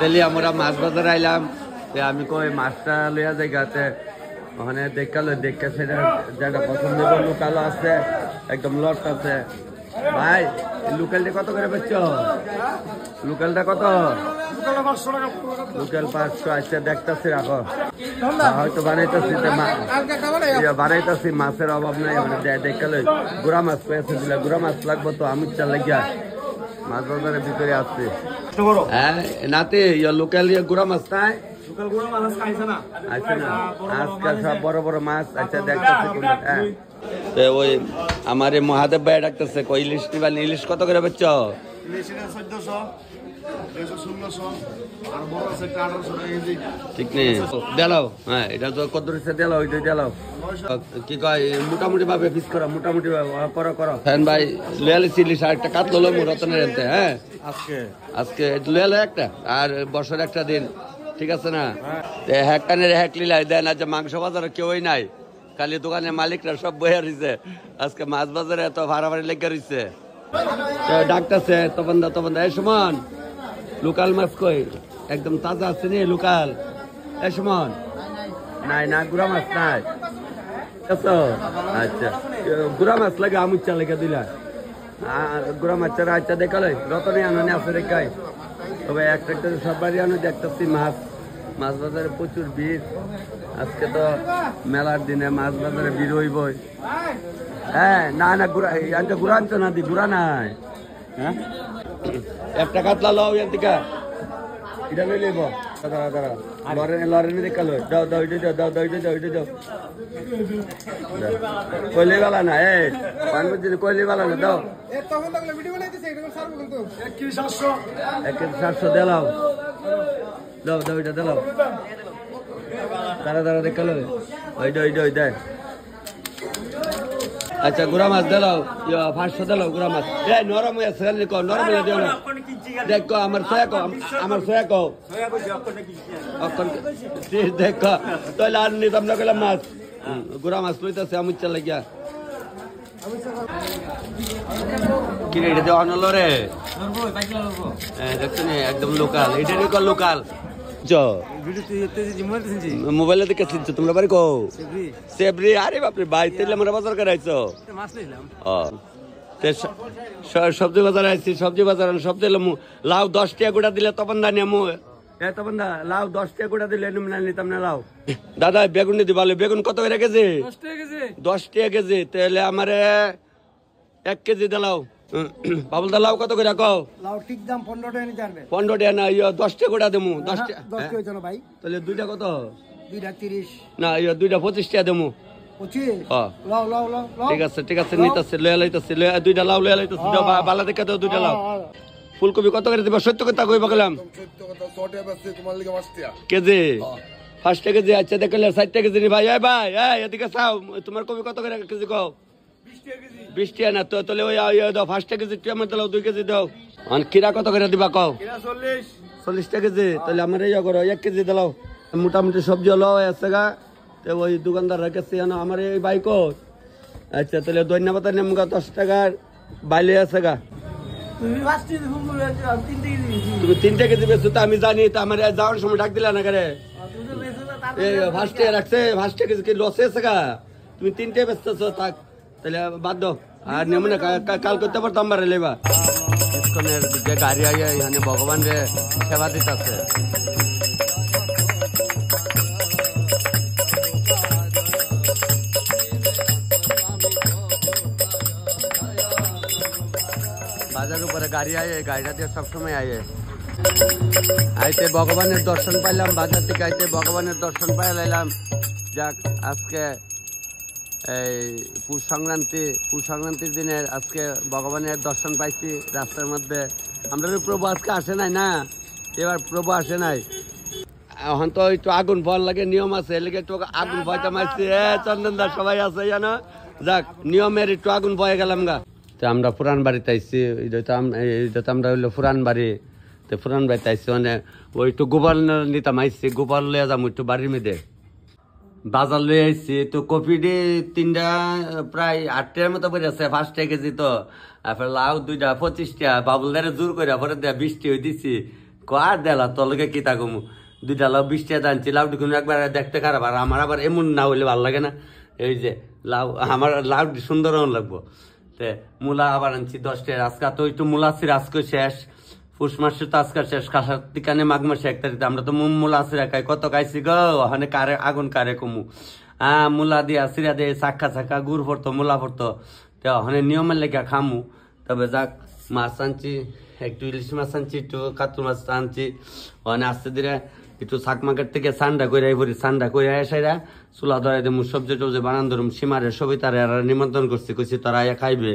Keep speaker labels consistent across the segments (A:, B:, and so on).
A: তাহলে আমরা মাছ বাজার আইলাম, আমি কই মাছটা লইয়া যাই গাতে, ওখানে দেখালো দেখে সেটা যেটা পছন্দ করে লোকালও আছে, একদম লট আছে। ভাই লোকালটা কত করে বেচছ? লোকালটা কত? লোকাল 500। আচ্ছা দেখতেছি, রাখো, হয়তো বানাইতেছি মাছের অভাব নাই। দেখালো গুড়া মাছ পেয়েছে দিলে, গুড়া মাছ লাগবো তো, আমি চাল লাগিয়া মাছ বাজারের ভিতরে আসছি। হ্যাঁ নাতে লোকাল গুড়া মাছ নাই, আজকাল সব বড় বড় মাছ। আচ্ছা দেখতেছি, ওই আমার মহাদেব ভাই ডাকতেছে, ইলিশ নিবা? ইলিশ কত করে বেচছ? ঠিক নেই দেলাও। হ্যাঁ এটা তো কত দেলাও, ওইটাই দেলাও। কি কয় মোটামুটি ভাবে পিস করা, মোটামুটি করো করো। ফ্যান ভাই লয়ালি ইলিশ আর একটা কাত লো রতনের এনতে। হ্যাঁ আজকে লয়ালে একটা, আর বছর একটা দিন, ঠিক আছে না? হ্যাকানের হ্যাক লিলাই দেয় না যে মাংস বাজারে কেউই নাই, খালি দোকানের মালিকরা সব বইয়া রয়েছে। আজকে মাছ বাজারে এত ভাড়াভাড়ি লেগে রয়েছে, ডাকতেছে তপন দা তপন দা। এই সুমন লোকাল মাছ কই? একদম তাজা আছে নি লোকাল? এই সুমন নাই না, গুড়া মাছ নাই? আচ্ছা গুড়া মাছ লাগে, আমুচ্চা লেগে দিলা গুড়া মাছের। আচ্ছা দেখালো রতনে আননে আছে রেখাই, তবে একটা সব বাড়ি আনো দেখতেছি মাছ। মাছ বাজারে প্রচুর ভিড়, আজকে তো মেলার দিনে মাছ বাজারে ভিড় হইবই। হ্যাঁ না না গুড়া গুড়া আনছো না? গুড়া নাই। হ্যাঁ একটা কাতলা লও এর দিকে, এটা লই লইব। দাঁড়া দাঁড়া, লরেনে দেখালো, দাও দাও দাও দাও দাও দাও দাও। কইলে বালা না, এই পানবজি কইলে বালা না, দাও 700 দেলাও, দাও দাও এটা দেলাও। দাঁড়া দাঁড়া দেখালো, ওইটা ওইটা ওই দেয়। আচ্ছা গুড়া মাছ দিলাও, 500 দিলাও গুড়া মাছ। এই নরম হয়ে আছে, নরম হয়ে দিও না। দেখো আমার সয়া কো, আমার সয়া কো দেখো, তাহলে আর নিতাম না গেলাম মাছ। গুড়া মাছ লইতেছে আমুচ্চা লাগিয়া। কি রে এটা অনল রে? দেখছো একদম লোকাল, এটা লোকাল। মোবাইলে দেখে চিনছো তোমরা? বাড়ি কো? সেবরি। আরে বাপরে ভাই, তাইলে আমরা বাজার করে আইছো? সবজি বাজার আইছি, সবজি বাজার সবজি লাউ 10 টাকা গোটা দিলে তপন দা নেমু। তপন দা লাউ 10 টাকা গোটা দিলে নিতাম না লাউ। দাদা বেগুন দিতে ভালো, বেগুন কত করে কেজি? 10 টাকা কেজি। তাহলে আমারে 1 কেজি দিলাও। বাবুল দা লাউ কত করে কও?
B: লাউ ঠিক দাম 15 টাকা নিতে পারবে।
A: 15 টাকা না, 10 টাকা গোটা দেবো। 10 টাকা
B: 10 টাকা হইতো না ভাই।
A: তাহলে দুইটা কত?
B: দুইটা 30
A: না, দুইটা 25 টাকা দেবো।
B: 25? লাউ লাউ লাউ।
A: ঠিক আছে ঠিক আছে, নিতেছে লয়া লইতেছে, দুইটা লাউ লয়া লইতেছে। বালা দেখে দাও দুইটা লাউ। ফুলকপি কত করে দিবা? 70 কথা কইবা গেলাম।
C: 70 কথা 100 টাকা আছে তোমার লাগি 5 টাকা
A: কেজি। 5 টাকা কেজি। আচ্ছা দেখলে 60 টাকা কেজি ভাই। এই ভাই এই এদিকে চাও, তোমার কপি কত করে কেজি কও? 20 টাকা কেজি। 20 টাকা না তো, তাহলে ওই দাও 5 টাকা কেজি, টমেটো দাও 2 কেজি দাও। আর কিরা কত করে দিবা কও?
C: কিরা 40
A: 40 টাকা কেজি। তাহলে আমার ইয়া করো 1 কেজি দাও। মোটামুটি সবজি হলো আছে গা, তো ওই দোকানদার রেখেছে আমার এই বাইক। আচ্ছা তাহলে ধন্যবাদ নেমগা 10 টাকার বাইলে আছে গা। তুমি 3 টাকা কেজি বেচছো তো আমি জানি, তো আমার যাওয়ার সময় ডাক দিলা না করে? ফার্স্ট টাকা রাখছে, 5 টাকা কেজি লস আছে গা। তুমি 3 টাকা বেচতেছো, থাক তাহলে বাদ দাও। আর নেমু না, কাল করতে পারতাম বারে লেবা। ইসকনের যে গাড়ি আইয়া এখানে ভগবান রে সেবা দিতেছে। বাজার উপরে গাড়ি আয়ে, গাড়িটা দিয়ে সবসময় আয়ে। আইতে ভগবানের দর্শন পাইলাম, বাজার থেকে আইতে ভগবানের দর্শন পাই লাইলাম। যাক আজকে এই পৌষ সংক্রান্তির দিনের আজকে ভগবানের দর্শন পাইছি রাস্তার মধ্যে। আমরা প্রভু আজকে আসে নাই না, এবার প্রভু আসে নাই। এখন তো একটু আগুন ভয় লাগে, নিয়ম আছে, এলাকা একটু আগুন ভয়টা মারছি। চন্দনদার সবাই আছে জানো, যাক নিয়মের একটু আগুন ভয়ে গেলাম গা। তো আমরা পুরান বাড়িতে আইছি, এটা তো আমরা হইলো পুরান বাড়ি। তো পুরান বাড়িতে আইসি মানে ওই একটু গোবর নিতাম আইসি গোবর লইয়া যাবো একটু বাড়ির মধ্যে বাজার লই আইসি তো কপি দিয়ে 3টা প্রায় 8টার মতো পড়ে আছে 5 কেজি তো তারপরে লাউ 2টা 25টা বাবুলদারে জোর করে পরে দেয়া 20টি হয়ে দিছি আর দেলা তোলকে কি তাকমু 2টা লাউ 20 টাকা আনছি লাউটি কোনো একবার দেখতে খারাপ আর আমার আবার এমন না হইলে ভালো লাগে না এই যে লাউ আমার লাউটি সুন্দর লাগবো তে মূলা আবার আনছি 10 টাকা আজকে তো একটু মূলা ছিল আজকে শেষ পুষ মাসে তো আজকে শেষ কানে মাঘ মাসে 1 তারিখে আমরা তো মূলা সিরা খাই কত খাইছি গো ওখানে কারে আগুন কারে কমু মূলা দিয়া সিরা দিয়ে চাক্কা গুড় পড়তো মূলা পড়তো তো ওখানে নিয়মের লেখা খামু তবে যাক মাছ আনছি একটু ইলিশ মাছ আনছি একটু কাতল মাছ আনছি ওখানে আসতে দিলে একটু শাক মার্কেট থেকে সান্ডা করে পড়ি সান্ডা করে এসাইরা চুলা ধরাই দেবো সবজি টবজি বানান ধরুম সীমারে সবই তারা নিমন্ত্রণ করছি কইছি তারা আয়া খাইবে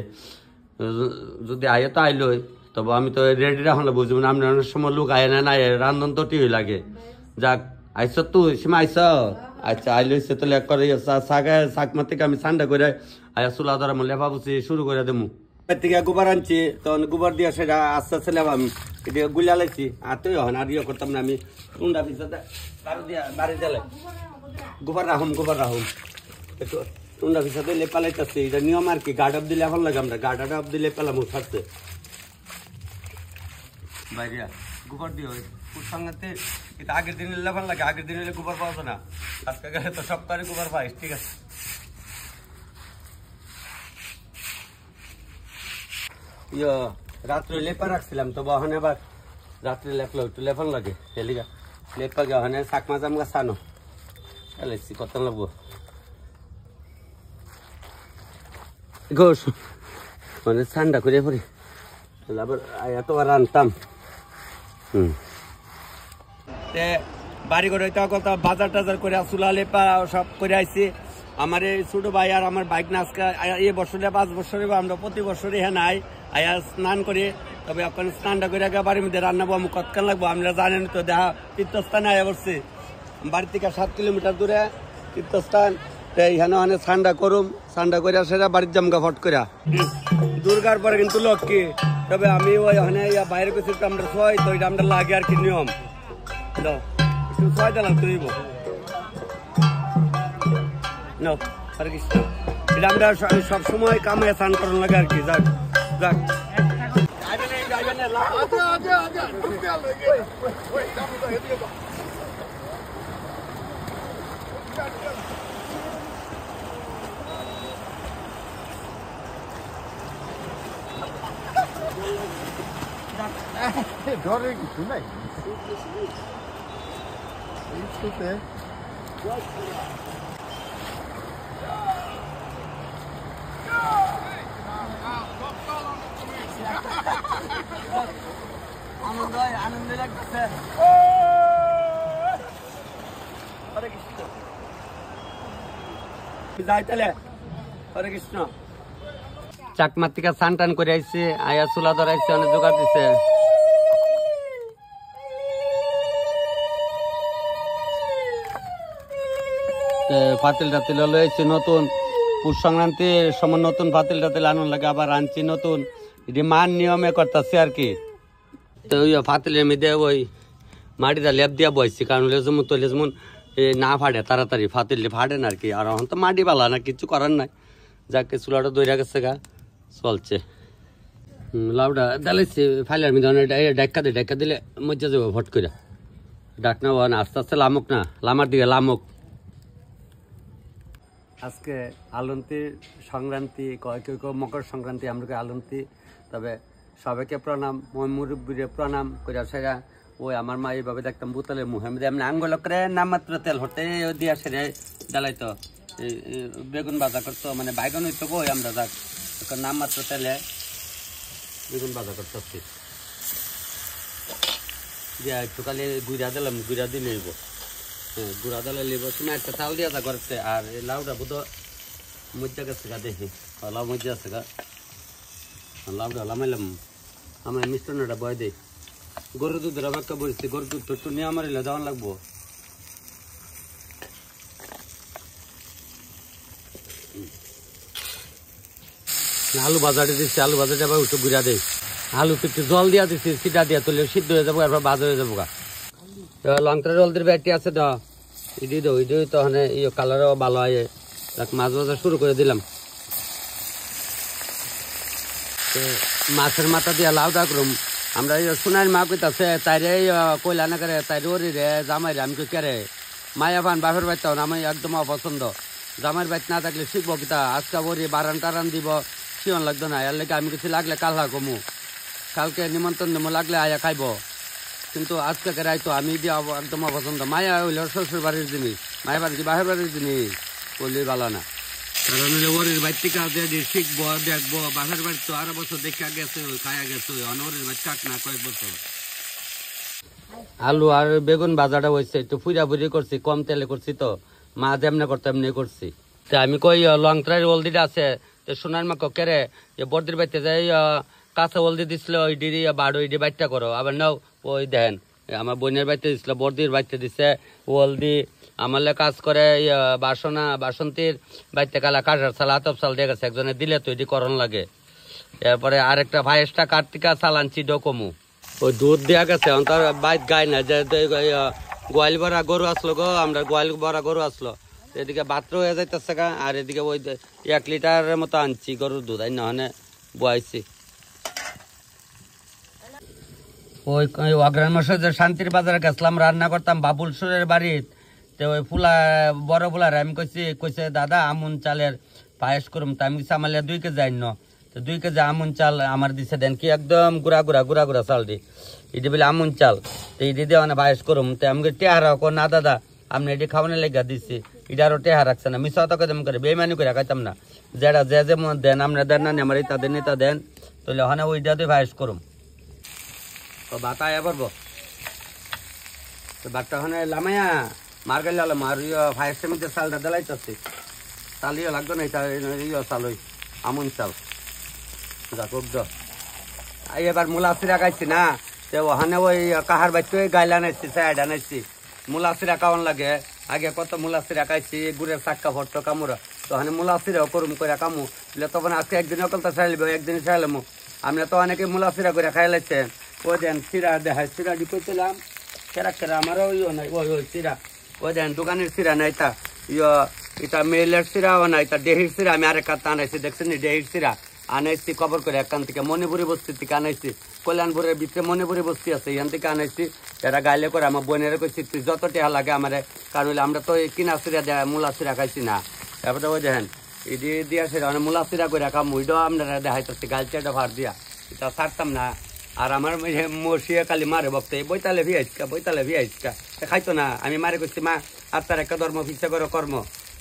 A: যদি আয়ে তো আইলই তবে আমি তো রেডি রাখুন বুঝবো না আমি অনেক সময় লোক আয় না রান্ধন তো টিই লাগে যাক আইস তুই সীমা আইস আচ্ছা আইলইছে তাহলে এক করে শাক মার থেকে আমি সান্ডা করে আয়া চুলা ধরা মূল্য ভাবছি শুরু করে দেবো থেকে গোবর আনছি তখন গোবর দিয়ে সেটা আস্তে আস্তে লেব আমি এটা গুলা লাইছি আর তুই হন আর ইয়ে করতাম না আমি টুন্ডা পিছাতে বাড়ি দিলে গোবর রাহুম একটু টুন্ডা পিছাতে লেপা লাইতেছে এটা নিয়ম আর কি গার্ড আপ দিলে এখন লাগে আমরা গার্ড আপ দিলে পেলাম উঠাচ্ছে বাইরিয়া গোবর দিয়ে সঙ্গে এটা আগের দিনে লেবান লাগে আগের দিনে গোবর পাওয়া যায় না আজকে গেলে তো সপ্তাহে গোবর পাইস ঠিক আছে ইয়ে রাত্রে লেপা রাখছিলাম তো ওখানে আবার রাত্রে লেপলো একটু লেপন লাগে এলিগা লেপা গে ওখানে শাক মাছ আমগা সানো এলাইছি কত লাগবো গোস মানে ঠান্ডা করে পড়ি আবার এত আর আনতাম বাড়ি করে কথা বাজার টাজার করে চুলা লেপা সব করে আইছি আমার এই ছোট ভাই আর আমার বাইক না আজকে এই বছরে 5 বছরে আমরা প্রতি বছরে হ্যাঁ নাই আয়া স্নান করি তবে এখন স্নানটা করে আগে বাড়ির মধ্যে রান্নাবো আমি কতক্ষণ লাগবো আমরা জানেন তো দেখা তীর্থস্থানে আয়া বসছি বাড়ি থেকে 7 কিলোমিটার দূরে তীর্থস্থান এখানে অনেক ঠান্ডা করুম ঠান্ডা করে সেটা বাড়ির জামগা ফট করে দুর্গার পরে কিন্তু লক্ষ্মী তবে আমি ওই ওখানে বাইরে গেছি আমরা ছয় তো এটা আমরা লাগে আর কি নিয়ম একটু ছয় দিলাম তুইব হরে কৃষ্ণ এটা আমরা সবসময় কামে স্নান করার লাগে আর কি যাক যাক
C: ঘরে কিছু নাই
A: আনন্দ লাগতেছে হরে কৃষ্ণ যাই তাহলে হরে কৃষ্ণ চাকমার থেকে স্নান টান করে আইসি আয়া চুলা ধরাইছে অনেক জোগাড় দিছে ফাতিল টাতিল লইছি নতুন পুষ সংক্রান্তির সময় নতুন ফাতিল টাতিল আনুন লাগে আবার আনছি নতুন এটি মান নিয়মে করতেছি আর কি তো ওই ফাতিলের মধ্যে ওই মাটিটা লেপ দিয়া বইছি কারণ লেজমুন তো লেজমুন না ফাটে তাড়াতাড়ি ফাতিল ফাটে না আর কি আর এখন তো মাটি পালা না কিছু করার নাই যাকে চুলাটা দইরা গেছে গা চলছে লাউটা দালাইছি ফাইলার মধ্যে ডাক্কা দিলে মজা যাবো ভট করে ডাক না আস্তে আস্তে লামক না লামার দিকে লামক আজকে আলন্তি সংক্রান্তি কেউ কেউ মকর সংক্রান্তি আমরা আলন্তি তবে সবাইকে প্রণাম মুরব্বীরে প্রণাম করে সেরা ওই আমার মা এইভাবে দেখতাম বুতলে মুহে এমনি আঙ্গুল করে নাম মাত্র তেল হতে দিয়া সেরে জ্বালাইতো বেগুন ভাজা করতো মানে বাইগন হইতো গো আমরা যাক নাম মাত্র তেলে বেগুন ভাজা করতে দিয়া একটু খালি গুড়া দিলাম গুড়া দিলে নেব হ্যাঁ গুড়া দিলে নেব তুমি একটা চাল দিয়া যা করতে আর এই লাউটা বুধ মজ্জা গেছে গা দেখি লাউ মজ্জা আছে গা লাউটা লামাইলাম আমার মিষ্টান্নটা বয় দেই গরুর দুধের আমাকে বলছি গরুর দুধ তো একটু নিয়ে আমার এলে দেওয়ান লাগবো আলু বাজারে দিচ্ছি আলু বাজারে আবার একটু গুড়া দেয় আলুতে একটু জল দিয়া দিচ্ছি, সিটা দিয়া তুলে সিদ্ধ হয়ে যাবো, এরপর বাজ হয়ে যাবো। লঙ্কা জলদির ব্যাগটি আছে তো ইডি দো, ইডি তো কালারও ভালো হয়। মাছ ভাজা শুরু করে দিলাম। মাছের মাথা দিয়া লাউ দা করুম। আমরা সোনার মা কইতাছে তাইরে কইলা না করে তাই ওরি রে জামাই রে। আমি কই কেরে মায়া পান বাপের বাড়িতে আমি একদম অপছন্দ। জামাইয়ের বাড়িতে না থাকলে শিখবো কিতা। আজকে ওরি বারান টারান দিব, শিওন লাগতো না। এর লেগে আমি কিছু লাগলে কালহা কমু, কালকে নিমন্ত্রণ দেবো, লাগলে আয়া খাইব। কিন্তু আজকে রাইতো আমি দিয়ে একদম অপছন্দ। মায়া হইল শ্বশুর বাড়ির জিনিস, মায়া বাড়ি বাপের বাড়ির জিনিস বললেই ভালো না। কারণ ওরের বাড়ি থেকে শিখবো, দেখবো। বাপের বাড়ি তো আরো বছর দেখা গেছে, খায়া গেছে। ওরের বাড়ি থাক না কয়েক বছর। আলু আর বেগুন ভাজাটা হয়েছে, একটু ফুরা ফুরি করছি, কম তেলে করছি তো। মা যেমনি করতো এমনি করছি। আমি কই লঙ্কার হলদিটা আছে, সোনার মা কেরে বর্দির বাড়িতে যাই কাঁচা হলদি দিছিল, ওই ডিরি বাড়ো ওই বাইটটা করো। আবার নাও ওই দেন আমার বোনের বাড়িতে দিছিল, বর্দির বাড়িতে দিছে হলদি। আমারলে কাজ করে বাসন্তীর বাড়িতে কালা কাঠার চাল আতপ চাল দিয়ে গেছে, একজনে দিলে তো এটি করণ লাগে। এরপরে আরেকটা ভাইসটা কার্তিকা চাল আনছি ডকমু, ওই দুধ দেওয়া গেছে। তার বাইক গায় না যে গোয়াল ভরা গরু আসলো গো, আমরা গোয়াল ভরা গরু আসলো। এদিকে বাত্র হয়ে যাইতেছে গা, আর এদিকে ওই 1 লিটারের মতো আনছি গরুর দুধ, আই না বয়াইছি। ওই অগ্রাণ মাসে যে শান্তির বাজারে গেছিলাম, রান্না করতাম বাবুল সুরের বাড়ির। তো ওই বড় ফুলার আমি কইছে দাদা আমুন চালের পায়েস করুম। তা আমি কিছু আমার 2 কেজি আইন, তো 2 কেজি আমুন চাল আমার দিছে দেন কি একদম গুড়া গুড়া চাল দি এটি বলে আমুন চাল। তো এটি দিয়ে মানে পায়েস করুম। তো আমি টেহারা কো না দাদা আপনি এটি খাওয়ানোর লেগা দিচ্ছি, এটা আরো টেহা রাখছে না। মিশা তো কদম করে বেইমানি করে খাইতাম না। যেটা যে যেমন দেন আমরা দেন না, আমার ইতা দেন ইতা দেন, তাহলে ওখানে ওইটা দিয়ে পায়েস করুম। তো বাতা আয়া পারবো তো বাটটা ওখানে লামাইয়া মার গেলে হলো মার ফায়ার মধ্যে চালটা দেলাইতেছি। চাল লাগতো না, চাল ওই আমন চাল যাক এবার মূলা চিরা খাইছি না। তো ওখানে ওই কাহার বাড়িতে গাইলা নাইছি, চাইডা নাইছি। মূলা চিরা খাওয়ান লাগে, আগে কত মূলা চিরা খাইছি, গুড়ের চাক্কা ভট্ট কামুরা। তো ওখানে মূলা চিরাও করুম করে কামু বলে। তখন আজকে একদিন অকলতা চাইলব, একদিন চাইলাম। আমরা তো অনেকে মূলা চিরা করে খাই লাগছে। ওই দেন চিরা দেখায়, চিরা দি কইছিলাম কেরা আমারও নাই। ওই চিরা ওই দেন দোকানের চিরা নাই, তা এটা মেলের চিরাও নাই, তা ডেহির চিরা আমি আরেক কাতা আনাইছি। দেখছেন ডেহির চিরা আনাইছি খবর করে এখান থেকে, মণিপুরি বস্তি থেকে আনাইছি। কল্যাণপুরের ভিতরে মণিপুরি বস্তি আছে, এখান থেকে আনাইছি। এরা গাইলে করে আমার বোনের কইছি তুই যত টেহা লাগে আমার, কারণ আমরা তো কিনা চিরা দেয় মূলা চিরা খাইছি না। তারপরে ওই দেখেন এটি দিয়া সেটা মূলা চিরা করে রাখা মুইটাও আপনারা দেখাইতেছি গালচাটা ভার দিয়া, এটা ছাড়তাম না। আর আমার মসিয়া কালি মারে বক্তে বৈতালে ভিয়াইচকা খাইতো না। আমি মারে করছি মা আর তার একটা ধর্ম ফিসা করে কর্ম।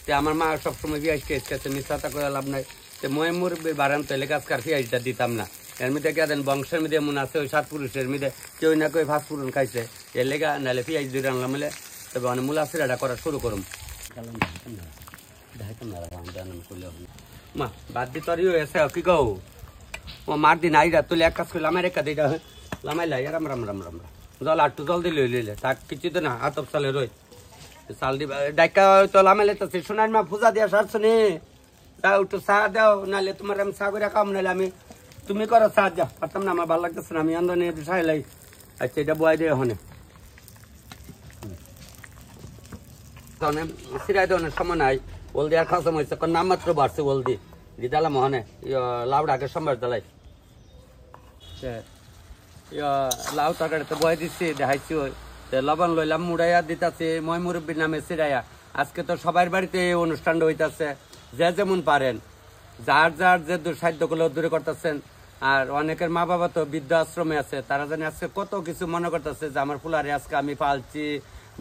A: তে আমার মা সবসময় ভিয়াইচকে এসেছে, মিশাতা করে লাভ নাই। তো মই মোর বারান্ত এলাকা আজকার ভিয়াইচটা দিতাম না। এর মধ্যে কে দেন বংশের মধ্যে মনে আছে ওই 7 পুরুষের মধ্যে কেউ না কেউ ফাঁস পুরন খাইছে, এর লেগা নাহলে ভিয়াইচ দিয়ে আনলাম বলে। তবে অনেক মূলা সিরাটা করা শুরু করুম। মা বাদ দি তরি হয়েছে কি কও ও মার দিন আইরা তুলে এক কাজ করে লামাই রেখা দিটা লামাই লাই রাম রাম রাম রাম জল আটটু জল দিলে লইলে তাক কিছু তো না আতপ চালে রই চাল দিবা ডাইকা তো লামাইলে তো সোনার মা পূজা দিয়া সারছ নি দাও একটু চা দাও, নাহলে তোমার আমি চা করে খাম, নাহলে আমি তুমি করো চা যা পারতাম না, আমার ভালো লাগতেছে না। আমি আন্দোলনে সাই লাই। আচ্ছা এটা বয় দিয়ে ওখানে সিরাই দেওয়ার সময় নাই। বলদি আর খাওয়া সময় নাম মাত্র বাড়ছে বলদি দিদালাম ওখানে লাউড আগে সম্বার দালাই লাউ তরকারিতে বয় দিচ্ছি দেখাইছি। ওই লবণ লইলাম মুড়াইয়া দিতেছি মই মুরব্বীর নামে সিরাইয়া। আজকে তো সবার বাড়িতে এই অনুষ্ঠানটা হইতেছে, যে যেমন পারেন যার যার যে সাধ্য গুলো দূরে করতেছেন। আর অনেকের মা বাবা তো বৃদ্ধ আশ্রমে আছে, তারা জানে আজকে কত কিছু মনে করতেছে যে আমার ফুলারে আজকে আমি পালছি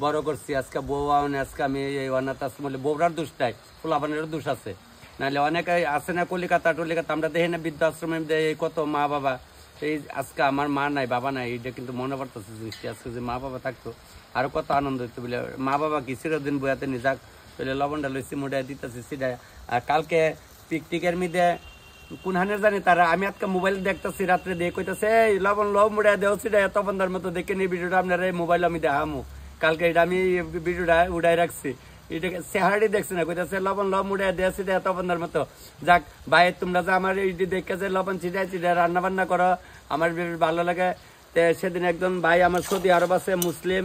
A: বড় করছি, আজকে বউ আজকে আমি এই অনাথ আশ্রম বউরার দোষ নাই, ফুলাবানের দোষ আছে। নাহলে অনেকে আছে না কলিকাতা টলিকাতা আমরা দেখি না বৃদ্ধ আশ্রমে কত মা বাবা। এই আজকে আমার মা নাই বাবা নাই, এটা কিন্তু মনে পড়তেছে জিনিসটি। আজকে যে মা বাবা থাকতো আরো কত আনন্দ হইতো বলে। মা বাবা কি চিরদিন বইয়াতে নিজাক বলে লবণটা লইছি মুড়াই দিতেছি সিডাই। আর কালকে পিকনিকের মধ্যে কোনহানের জানি তারা আমি আজকে মোবাইল দেখতেছি রাত্রে দিয়ে কইতেছে এই লবণ লব মুড়াই দেও সিডাই তখন তার মতো দেখে নি ভিডিওটা আপনার এই মোবাইল আমি দেখামু। কালকে এটা আমি ভিডিওটা উড়াই রাখছি, এটা চেহারাটি দেখছি না, কইতাছে লবণ লব মুড়াই দেওয়া সিডাই তখন তার মতো। যাক ভাই তোমরা যে আমার এই দেখে যে লবণ ছিটাই রান্না বান্না করো আমার বেশ ভালো লাগে। তো সেদিন একজন ভাই আমার সৌদি আরব আছে মুসলিম,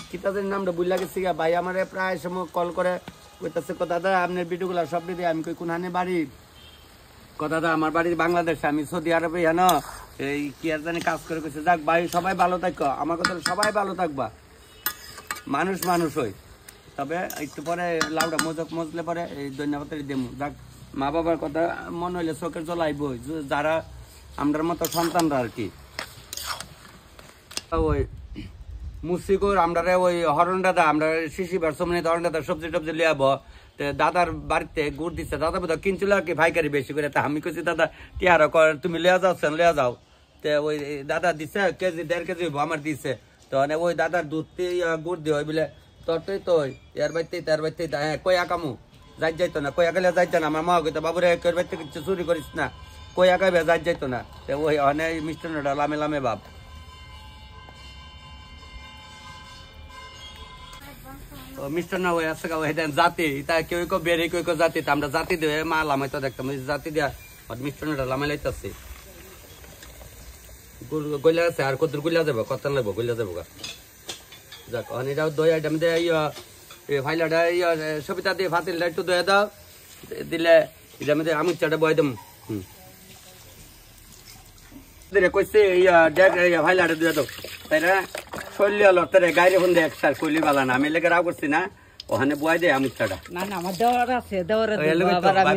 A: কি তাদের নামটা বুঝলা গেছি গা, ভাই আমার প্রায় সময় কল করে কইতাছে দাদা আপনার ভিডিওগুলো সব দিদি। আমি কই কোনখানে বাড়ি? দাদা আমার বাড়ি বাংলাদেশে, আমি সৌদি আরবে জানো এই কি আর জানি কাজ করে কইছে। যাক ভাই সবাই ভালো থাকো, আমার কথা সবাই ভালো থাকবা, মানুষ মানুষ হই। তবে একটু পরে লাউডা মজলে পরে এই ধন্যবাদ দেবো। যাক মা বাবার কথা মনে হইলে চোখের জল আইবই, যারা আমরার মতো সন্তানরা আর কি। ওই মুসিকুর আমরা ওই হরণ দাদা, আমরা শিশি বারসমনি হরণ দাদা সবজি টবজি লিয়াব, দাদার বাড়িতে গুড় দিচ্ছে, দাদা বোধ কিনছিল আর কি ভাইকারি বেশি করে। তা আমি কইছি দাদা টিয়ার তুমি লিয়া যাচ্ছেন লিয়া যাও। তো ওই দাদা দিচ্ছে কেজি 1.5 কেজি আমার দিচ্ছে। তো ওই দাদার দুধ গুড় দিয়ে বলে তোর তো এর বাড়িতে তার বাড়িতে হ্যাঁ কই আকামু যাইতো না, কই আকালে যাইতো না। আমার মা কইতো বাবুরে কেউ বাড়িতে কিছু চুরি করিস না, কই আকাবে যাইতো না। তো ওই অনেক মিষ্টান্নটা লামে লামে ভাব। মিষ্টান্ন ওই আছে ওই দেন জাতি, তা কেউ কেউ বেড়ে কেউ কেউ জাতি, আমরা জাতি দিয়ে মা লামাই তো দেখতাম জাতি দিয়া মিষ্টান্নটা লামাই লাইতেছে। গইলা আছে আর কত গুলা যাবো, কত লাগবো গইলা যাবো গা। যাক এটাও দই আইটেম দিয়ে ফাইলাটা সবিতা দিয়ে ফাতিলটা একটু দয়ে দাও, দিলে এটা মধ্যে আমি চাটা বয় দেব। কইছে ফাইলাটা দিয়ে দাও, তাই না শৈলী হলো তোর গাড়ি বন্ধে একসার কইলি বালা না, আমি লেগে রাও করছি না ওখানে বয় দে আমি চাটা।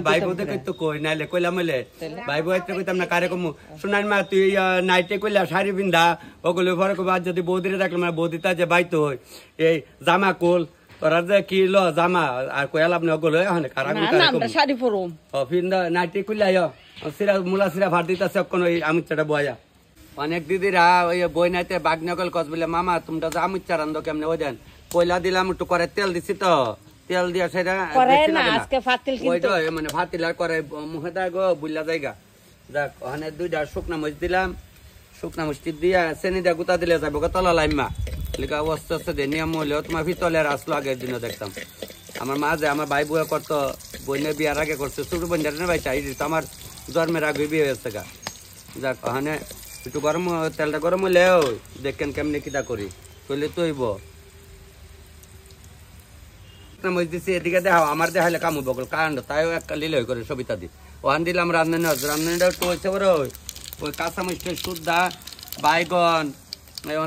A: ভাই বউতে কইতো কই নাইলে কইলাম হইলে ভাই বউতে কইতাম না কারে কমু। শুনান মা তুই নাইটে কইলা শাড়ি পিন্ধা ওগুলো পরে কইবা যদি বৌদিরে দেখলাম বৌদিতা যে বাইতো হই এই জামা কোল ওরা যে কি ল জামা আর কইলা আপনি ওগুলো ওখানে কারা
D: শাড়ি পরুম
A: পিন্ধা নাইটে কইলা সিরা মুলা সিরা ভাত দিতেছে কোন আমি চাটা বয়া। অনেক দিদিরা ওই বই নাইতে বাগনগল কস বলে মামা তোমরা যে আমি চা রান্ধো কেমনে ওই দেন কইলা দিলাম একটু করে তেল দিছি তো তেল দিয়া সেটা মানে ফাতিল আর করে মুখে দেয় গো বুঝলা জায়গা। যাক ওখানে 2টা শুকনা মরিচ দিলাম, শুকনা মরিচ দিয়া চেনি দিয়া গুতা দিলে যাবো তলা লাইমা লিখা অবস্থা আছে যে নিয়ম হইলেও তোমার ভিতলের আসলো আগের দিনও দেখতাম। আমার মা যে আমার ভাই বউয়া করতো বইনে বিয়ার আগে করছে ছোট বোন জানে ভাই চাই দিত আমার জন্মের আগে বিয়ে হয়েছে গা। যাক ওখানে একটু গরম তেলটা গরম হইলেও দেখেন কেমনি কিটা করি কইলে তৈব দিচ্ছি এদিকে দেখাও আমার দেখাইলে কামু বকল কাণ্ড তাইও একটা লিলে করে সবিতা দি ওখান দিলাম রান্ধনি রান্ধনিটা একটু হয়েছে বড় ওই কাঁচা মিষ্টি সুদ্ধা বাইগন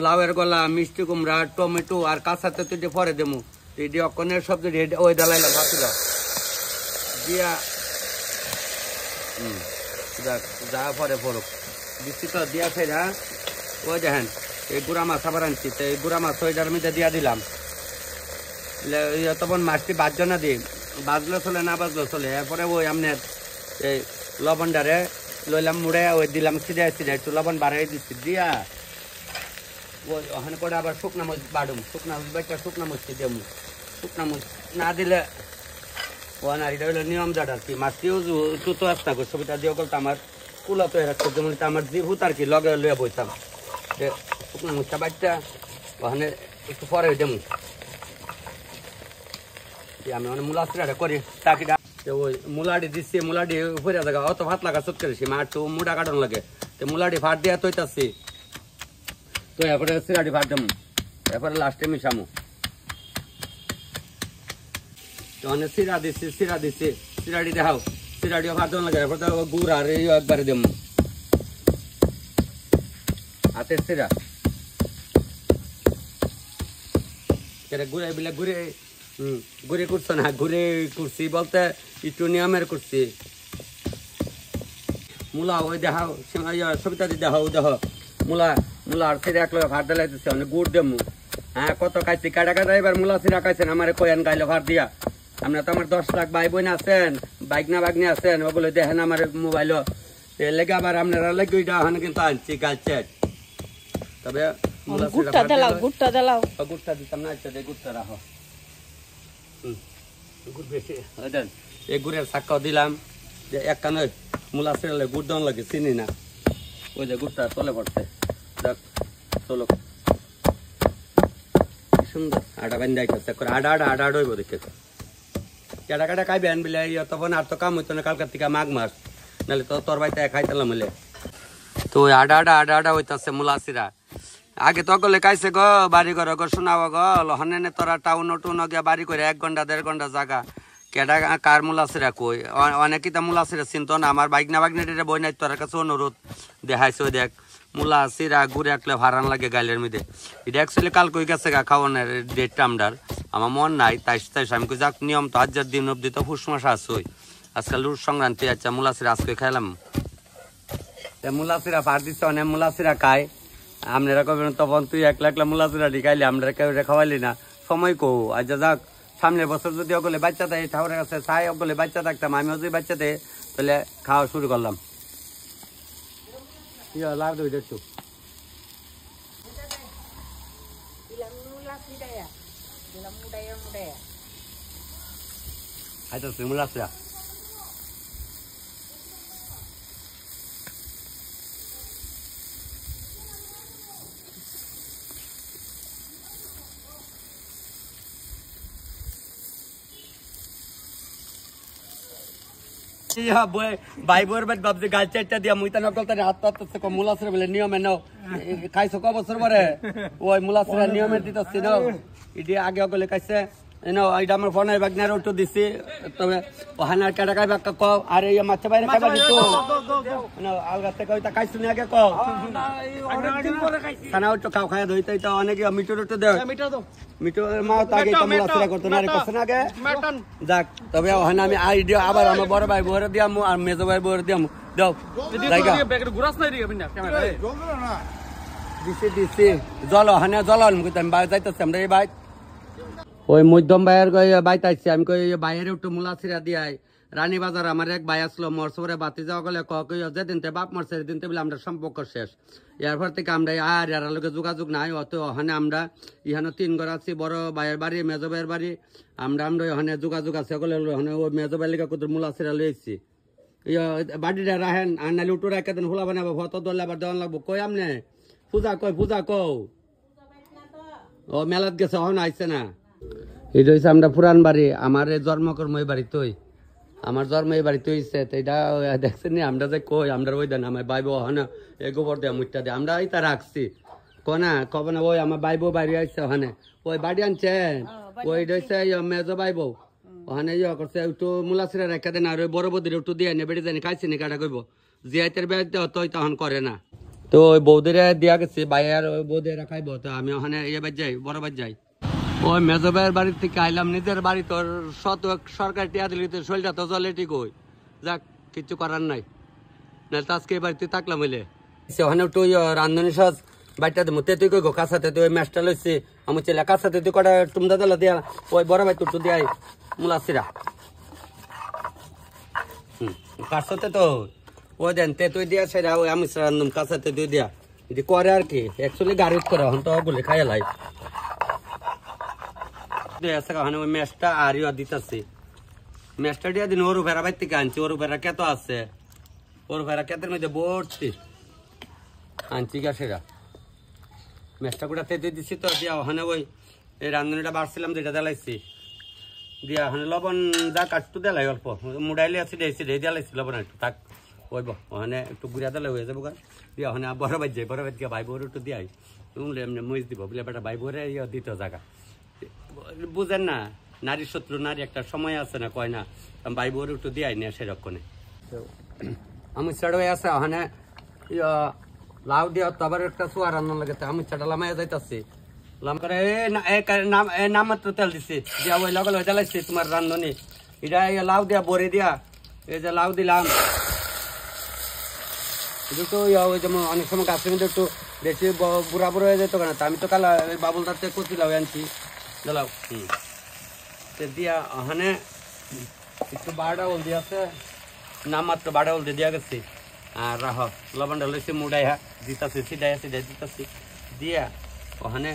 A: লাউয়ের গলা মিষ্টি কুমড়া টমেটো আর কাঁচাতে তুই পরে দেবো এটি অকনের সবজি ওই ডালাইলাম ভাতিল দিয়া যা পরে পড়ুক দিচ্ছি তো দিয়া ফেরা ওই দেখেন এই গুড়া মাছ আবার আনছি তো এই গুড়া মাছ ওইটার মধ্যে দিয়া দিলাম। তখন মাছটি বাজছো না দিই বাজলেও চলে না বাজলেও চলে। এরপরে ওই আপনার এই লবণটারে লইলাম মুড়ে ওই দিলাম সিধে সিধে একটু লবণ বাড়াই দিচ্ছি দিয়া ওই ওখানে করে আবার শুকনা মরিচ বাড়ুম শুকনা বাচ্চা শুকনা মরিচটি দেবো। শুকনা মরিচ না দিলে ও না এটা হইলো নিয়ম জাট আর কি। মাছটিও তো আসতা করি ছবিটা দিয়ে গেল তো আমার কুলা তো রাখতো যেমন আমার জিভুত আর কি লগে লইয়া বইতাম শুকনা মরিচটা বাচ্চা ওখানে একটু পরে দেবো। আমি মানে মূলা সিরাটা করি টাকিটা ওই মুলাডি দিচ্ছি মুলাডি উপরে জায়গা অত ভাত লাগা চট করেছি মা একটু মুড়া কাটন লাগে তো মুলাডি ভাত দিয়া তৈতাছি তো এরপরে সিরাটি ভাত দেবো এরপরে লাস্টে মিশামো তো অনেক সিরা দিচ্ছি সিরাটি দেখাও সিরাটিও ভাত দেওয়া লাগে এরপরে গুড় আর এই একবারে দেবো হাতের সিরা ঘুরে বলে ঘুরে ঘুরে করছো না ঘুরে করছি বলতে একটু নিয়মের করছি। মূলা ওই দেখাও সবিতা দি দেখাও দেখো মূলা আর ছিঁড়ে এক লোক ভাত দিলাইতেছে অনেক গুড় দেবো। হ্যাঁ কত খাইছি কাটা কাটা এবার মূলা ছিঁড়া খাইছেন আমার কয়েন গাইলো ভাত দিয়া। আপনার তো আমার 10 লাখ ভাই বোন আছেন বাইকনা বাগনি আছেন ওগুলো দেখেন আমার মোবাইলও লেগে আবার আপনারা লেগে ওইটা ওখানে কিন্তু আনছি গাইছে। তবে গুড়টা দিতাম না গুড়টা রাখো গুড় বেশি এই গুড়ের শাক্কাও দিলাম যে এক কানে মূলা ছিঁড়লে গুড় দেওয়া লাগে চিনি না ওই যে গুড়টা চলে পড়ছে। যাক চলো সুন্দর আটা বান্ধি চেক করে আটা হইব দেখে কেটা কাটা খাইবে আনবিলে তখন আর তো কাম হইতো না কালকার থেকে মাঘ মাস নাহলে তো তোর বাড়িতে খাইতাম হলে তো ওই আডা আডা আডা আডা হইতাছে মুলাসিরা আগে তো গলে কাইছে গো বাড়ি ঘর গো শোনাব গো হনে তোরা টাউন টুন গিয়া বাড়ি করে 1 ঘন্টা 1.5 ঘন্টা জায়গা কেডা কার মুলাসিরা কই অনেকই তা মুলাসিরা চিনতো না আমার বাইক না বাগনেটিরে বই নাই তোর কাছে অনুরোধ দেখাইছো দেখ মুলাসিরা ঘুরে একলে ভাড়ান লাগে গাইলের মধ্যে এটা অ্যাকচুয়ালি কাল কই গেছে গা খাওয়ানোর ডেটটা আমরার আমার মন নাই তাই আমি কই যাক নিয়ম তো হাজার দিন অব্দি তো ফুস মাস আসই আজকাল লুট সংক্রান্তি আচ্ছা মুলাসিরা আজকে খাইলাম মুলাসিরা ফার দিচ্ছে অনেক মুলাসিরা খায় আপনারা কবেন তখন তুই একলা একলা মুলাসিরা ঢিকাইলি আমরা কেউ খাওয়াইলি না সময় কো আচ্ছা যাক সামনের বছর যদি ওগুলো বাচ্চা থাকে ঠাকুরের কাছে চাই ওগুলো বাচ্চা থাকতাম আমিও যদি বাচ্চা থাকে তাহলে খাওয়া শুরু করলাম লাভ দেবে একটু আচ্ছা তুই মুলাসিরা ভাই বোর বাদ ভাবছে গাছ চারটা দিয়া মুই তা নকল তার হাত হাত মুলাসিরা বলে নিয়মে নাও খাইছো ক বছর পরে ওই মুলাসিরা নিয়মের দিতেছি নাও এটি আগে গলে খাইছে এটা আমার ফোনের বাগনার ওটো দিছি তবে ওখানে কেটা খাইবা ক আর এই মাছ বাইরে খাইবা দিত আলগা থেকে ওইটা খাইছো নি আগে ক খানা ওটো খাও খাই ধইতে এটা অনেকে মিটর ওটো দেয় মিটর মা তো আগে মুলাসিরা করতো না করছে না আগে যাক তবে ওখানে আমি আইডিয়া আবার আমার বড় ভাই বড় দিয়ামু আর মেজো ভাই বড় দিয়ামু দাও দিছি দিছি জল ওখানে জল আমি যাইতেছি আমরা এই বাইক ওই মধ্যম ভাইয়ের বাইতে আসছি আমি কই বাইরে একটু মুলাসিরা দিয়াই রানী বাজার আমার এক ভাই আসলো মরসরে বাতি যাওয়া গেলে যেদিন বাপ মরছে সেদিন বলে আমরা সম্পর্ক শেষ এরপর থেকে আমরা আর এর লোকে যোগাযোগ নাই অত ওখানে আমরা ইহানো 3 ঘর আছি বড় ভাইয়ের বাড়ি মেজো ভাইয়ের বাড়ি আমরা ওখানে যোগাযোগ আছে ওগুলো ওখানে ওই মেজো ভাইয়ের লিখা কত মুলাসিরা লইছি বাড়িটা রাহেন আর নাহলে উঠো রাখা দেন হোলা বানাবো ভত দলে আবার দেওয়ান লাগবো কই আমনে পূজা কও ও মেলাত গেছে ওখানে আইছে না এটা হচ্ছে আমরা পুরান বাড়ি আমার জন্মকর্ম এই বাড়ি তুই আমার জন্ম এই বাড়িতে হয়েছে তো এটা দেখছেন নি আমরা যে কই আমরা ওই দেন আমার বাইব ওখানে এই গোবর দেয় মুঠটা দিয়ে আমরা এইটা রাখছি কনা কব না ওই আমার বাইব বাড়ি আসছে ওখানে ওই বাড়ি আনছেন ওই হচ্ছে মেজো বাইব ওখানে করছে একটু মুলাসিরা রেখা দেন আর ওই বড় বৌদির একটু দিয়ে নে বেড়ে জানি খাইছি নি কাটা কইব জিয়াইতের বেড় দেওয়া তো তখন করে না তো ওই বৌদিরা দিয়া গেছে বাইয়ার ওই বৌদিরা খাইব তো আমি ওখানে ইয়ে বাজ যাই বড় বাজ যাই ওই মেজো ভাইয়ের বাড়ির থেকে আইলাম নিজের বাড়ি তোর সরকার টিয়া দিলি শরীরটা তো জলে ঠিক হই যাক কিছু করার নাই নাহলে তো আজকে এই বাড়িতে থাকলাম হইলে ওখানে একটু রান্ধনি সাজ বাড়িটা দেবো তুই কই গো কাছাতে তুই ম্যাচটা লইছি আমার ছেলে কাছাতে তুই কটা টুমদা দিলা দিয়া ওই বড় ভাই তুই দিয়াই মুলাসিরা কার সাথে তো ওই দেন তুই দিয়া সেরা ওই আমি রান্ধুম কাছাতে তুই দিয়া যদি করে আর কি অ্যাকচুয়ালি গাড়িত করে এখন তো বলে খাইয়া লাই ওই ম্যাচটা আর দিতেছি ম্যাচটা দিয়া দিন ওর ভেড়া বাইর থেকে আনছি ওর ভেড়া কেত আছে ওর ভেড়া কেতের মধ্যে ভর্তি আনছি গাছেরা ম্যাচটা গোটা তেতে দিচ্ছি তো দিয়া ওখানে ওই এই রান্ধনিটা বাড়ছিলাম যেটা দেলাইছি দিয়া ওখানে লবণ যা কাটতো দেলাই অল্প মুড়াইলে আছে দিয়েছি দেলাইছি লবণ একটু থাক ওই ওখানে একটু গুড়া দেলাই হয়ে যাবো দিয়া ওখানে বড় বাজ যাই বড় বাজ গিয়ে ভাই বউর একটু দিয়াই এমনি মরিচ দিব বলে বেটা ভাই বউরে দিত জায়গা বুঝেন না নারী শত্রু নারী একটা সময় আছে না কয় না ভাই বউর একটু দিয়াই না সেরকম আমি ছেড়ে আছে ওখানে লাউ দিয়া তো আবার একটা সোয়া রান্না লাগেছে আমি ছেড়ে লামাইয়া যাইতেছি লাম করে নাম মাত্র তেল দিছি দিয়া ওই লগল হয়ে জ্বালাইছি তোমার রান্ধনি এটা লাউ দিয়া বড়ি দিয়া এই যে লাউ দিলাম একটু ওই যেমন অনেক সময় গাছের মধ্যে একটু বেশি বুড়া বুড়ো হয়ে যেত কেনা আমি তো কালা বাবুল তাতে কচি লাউ আনছি দিলাম দিয়া ওখানে একটু বারোটা ওল দিয়ে আছে নাম মাত্র বারোটা ওল দিয়ে দিয়া গেছি আর রাহ লবণটা লইছি মুড়াই দিতেছি সিডাই দিতেছি দিয়া ওখানে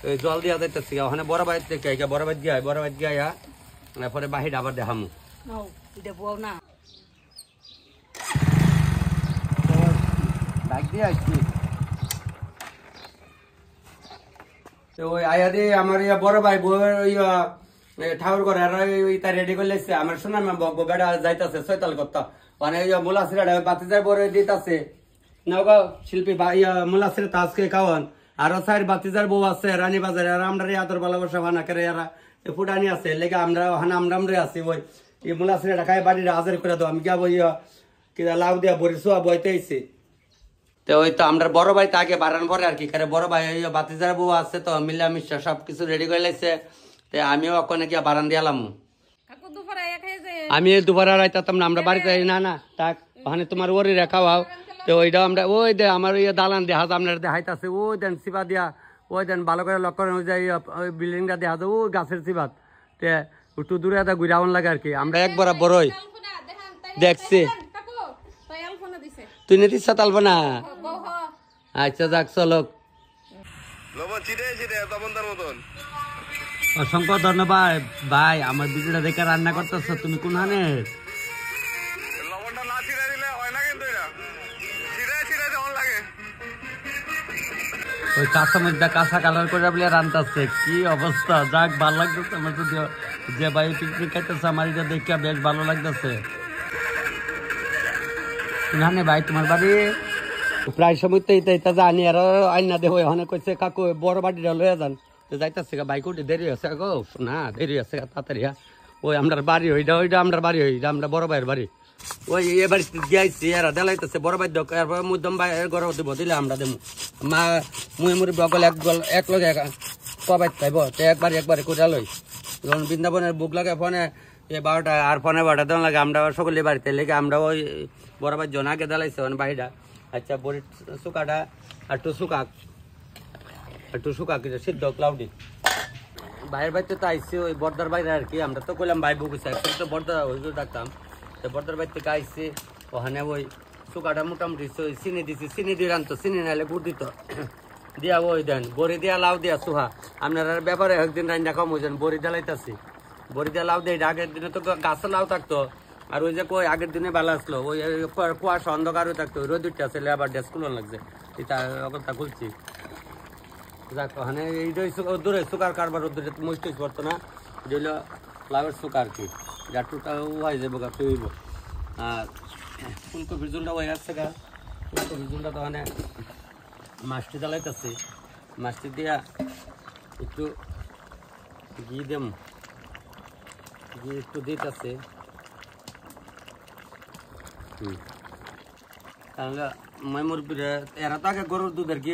A: ওই জল দিয়া যাইতেছি ওখানে বড় বাইর থেকে বড় বাইর গিয়া পরে বাহির আবার দেখামু ওই আয়া দিয়ে আমার বড় ভাই ঠাকুর করে ইটা রেডি করে লেছে আমার শোনা বেড়া যাইতেছে ছয়তাল করতে মানে মুলাসিরা বাতি যায় বড় দিতেছে নগাঁও শিল্পী মুলাসের তাজকে খাওয়ান আরো চার বাতিজার বউ আছে রানী বাজারে আর আমরা আদর ভালোবাসা ভানা করে এরা ফুটানি আছে লেগে আমরা আমরা আছি ওই মুলাসের খাই বাড়ির হাজার করে দাও আমি গিয়া বই কিনা লাউ দিয়া বড়ি শোয়া বইতেছি তো ওই তো আমরা বড় ভাই তাকে বাড়ান পরে আর কি করে বড় ভাই বাতিজার বউ আছে তো মিলামিশা সবকিছু রেডি করে লাইছে তো আমিও ওখানে গিয়া বারান দিয়ালাম আমি দুপুরে রাইতাম না আমরা বাড়িতে না না তাক ওখানে তোমার ওরি রেখাও তো ওইটা আমরা ওই দে আমার ইয়ে দালান দেখা আপনার দেখাইতেছে ওই দেন সিপা দিয়া ওই দেন ভালো করে লক্ষ্য অনুযায়ী ওই বিল্ডিংটা দেখা যায় ওই গাছের সিপাত তে একটু দূরে একটা ঘুরাউন লাগে আর কি আমরা একবার বড়ই দেখছি তুই নেতিস তালব না আচ্ছা যাক চলো অসংখ্য ধন্যবাদ ভাই আমার ভিডিওটা দেখে রান্না করতেছ তুমি কোন হানে ওই কাঁচা মধ্যে কাঁচা কালার করে বলে রান্তাছে কি অবস্থা যাক ভালো লাগতেছে আমার তো যে ভাই পিকনিক খাইতেছে আমার এটা দেখে বেশ ভালো লাগতেছে কোনখানে ভাই তোমার বাড়ি প্রায় সময় তো এটা জানি আর আইনা দেহ ওখানে কইছে কাকু বড় বাড়িটা লয়ে যান তো যাইতেছে বাইক উঠে দেরি আছে গো না দেরি আছে তাড়াতাড়ি ওই আমরা বাড়ি ওইটা আমরা বাড়ি ওইটা আমরা বড় ভাইয়ের বাড়ি ওই এ বাড়ি দিয়েছি এরা দেলাইতেছে বড় ভাই এরপর মুদম ভাই গরম দিব দিলে আমরা দেবো মা মুই মুড়ি বগল এক লগে কবাই খাইব তো একবারে কোটা লই যখন বৃন্দাবনের বুক লাগে ফোনে 12টা আর ফোনে 12টা দেওয়া লাগে আমরা সকলে বাড়িতে লেগে আমরা ওই বড় ভাই জন আগে দেলাইছে মানে বাড়িটা আচ্ছা বড়ি শুকাটা একটু শুকাক সিদ্ধ ক্লাউডি বাইরের বাড়িতে তো আইসি ওই বর্দার বাইরে আর কি আমরা তো কইলাম ভাই বুকুছে তো বর্দা ওই ডাকতাম তো বর্দার বাড়ি থেকে আইসি ওখানে ওই শুকাটা মোটামুটি চিনি দিছি চিনি দিয়ে রানতো চিনি নাইলে গুড় দিত দিয়া ওই দেন বড়ি দিয়া লাউ দিয়া সুহা আপনার ব্যাপারে একদিন রান্না কম হয়েছেন বড়ি দেলাইতাছি বড়ি দিয়া লাউ দিয়ে আগের দিনে তো গাছের লাউ থাকতো আর ওই যে কই আগের দিনে ভালো আসলো ওই কুয়াশা অন্ধকার হয়ে থাকতো রোদ উঠতে আসলে আবার ড্রেস খুলন লাগছে এটা অবস্থা খুলছি যাক ওখানে এইটাই দূরে সুকার কারবার দূরে মুষ্টিস পড়তো না এটা হলো লাউয়ের সুকা আর কি জাটুটা হয়ে যাবো গা তৈব আর ফুলকপির ঝুলটা হয়ে আসছে গা ফুলকপির ঝুলটা তো ওখানে মাছটি জ্বালাইতেছে মাছটি দিয়া একটু ঘি দেম ঘি একটু দিতেছে তাহলে মই মুরব্বীরা এরা তো আগে গরুর দুধের ঘি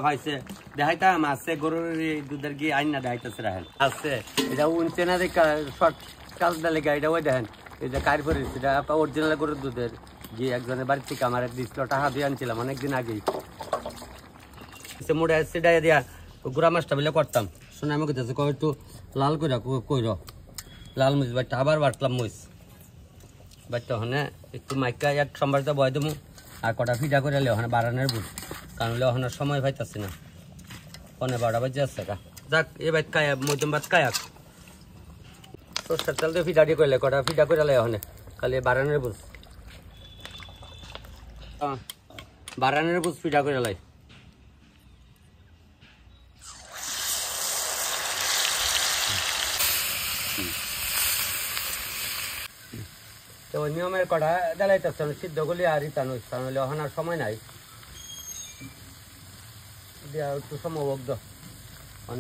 A: ভাইছে দেখাইতাম আছে গরুর দুধের ঘি আইন না দেখাইতেছে রাখেন আছে এটা উনছে না রে শর্ট কাজ ডালে গাড়িটা ওই দেখেন এই যে কার পরে সেটা অরিজিনাল গরুর দুধের ঘি একজনের বাড়ির থেকে আমার দিছিল টাকা দিয়ে আনছিলাম অনেকদিন আগেই সে মোড়ে সেটাই দিয়া গুড়া মাছটা বলে করতাম শুনে আমি কইতেছে কয় একটু লাল কইরা কইর লাল মরিচ বাটটা আবার বাটলাম মরিচ বাটটা ওখানে একটু মাইকা এক সম্বারটা বয় দেবো আর কটা ফিটা করে এলে ওখানে বাড়ানোর বুঝ কারণ ওখানে সময় পাইতেছি না 12:15 বাজে আসছে কা যাক এ বাইত কায়া মধ্যম বাদ কায়াক সরষের তেল দিয়ে ফিটা দিয়ে করলে কটা ফিটা করে এলে ওখানে খালি বাড়ানোর বুঝ বাড়ানোর বুঝ ফিটা করে এলাই তো নিয়মের কটা দেলাইতেছে সিদ্ধ করলে আর ইতানো হলে ওখানে সময় নাই দিয়া একটু সময় হোক দো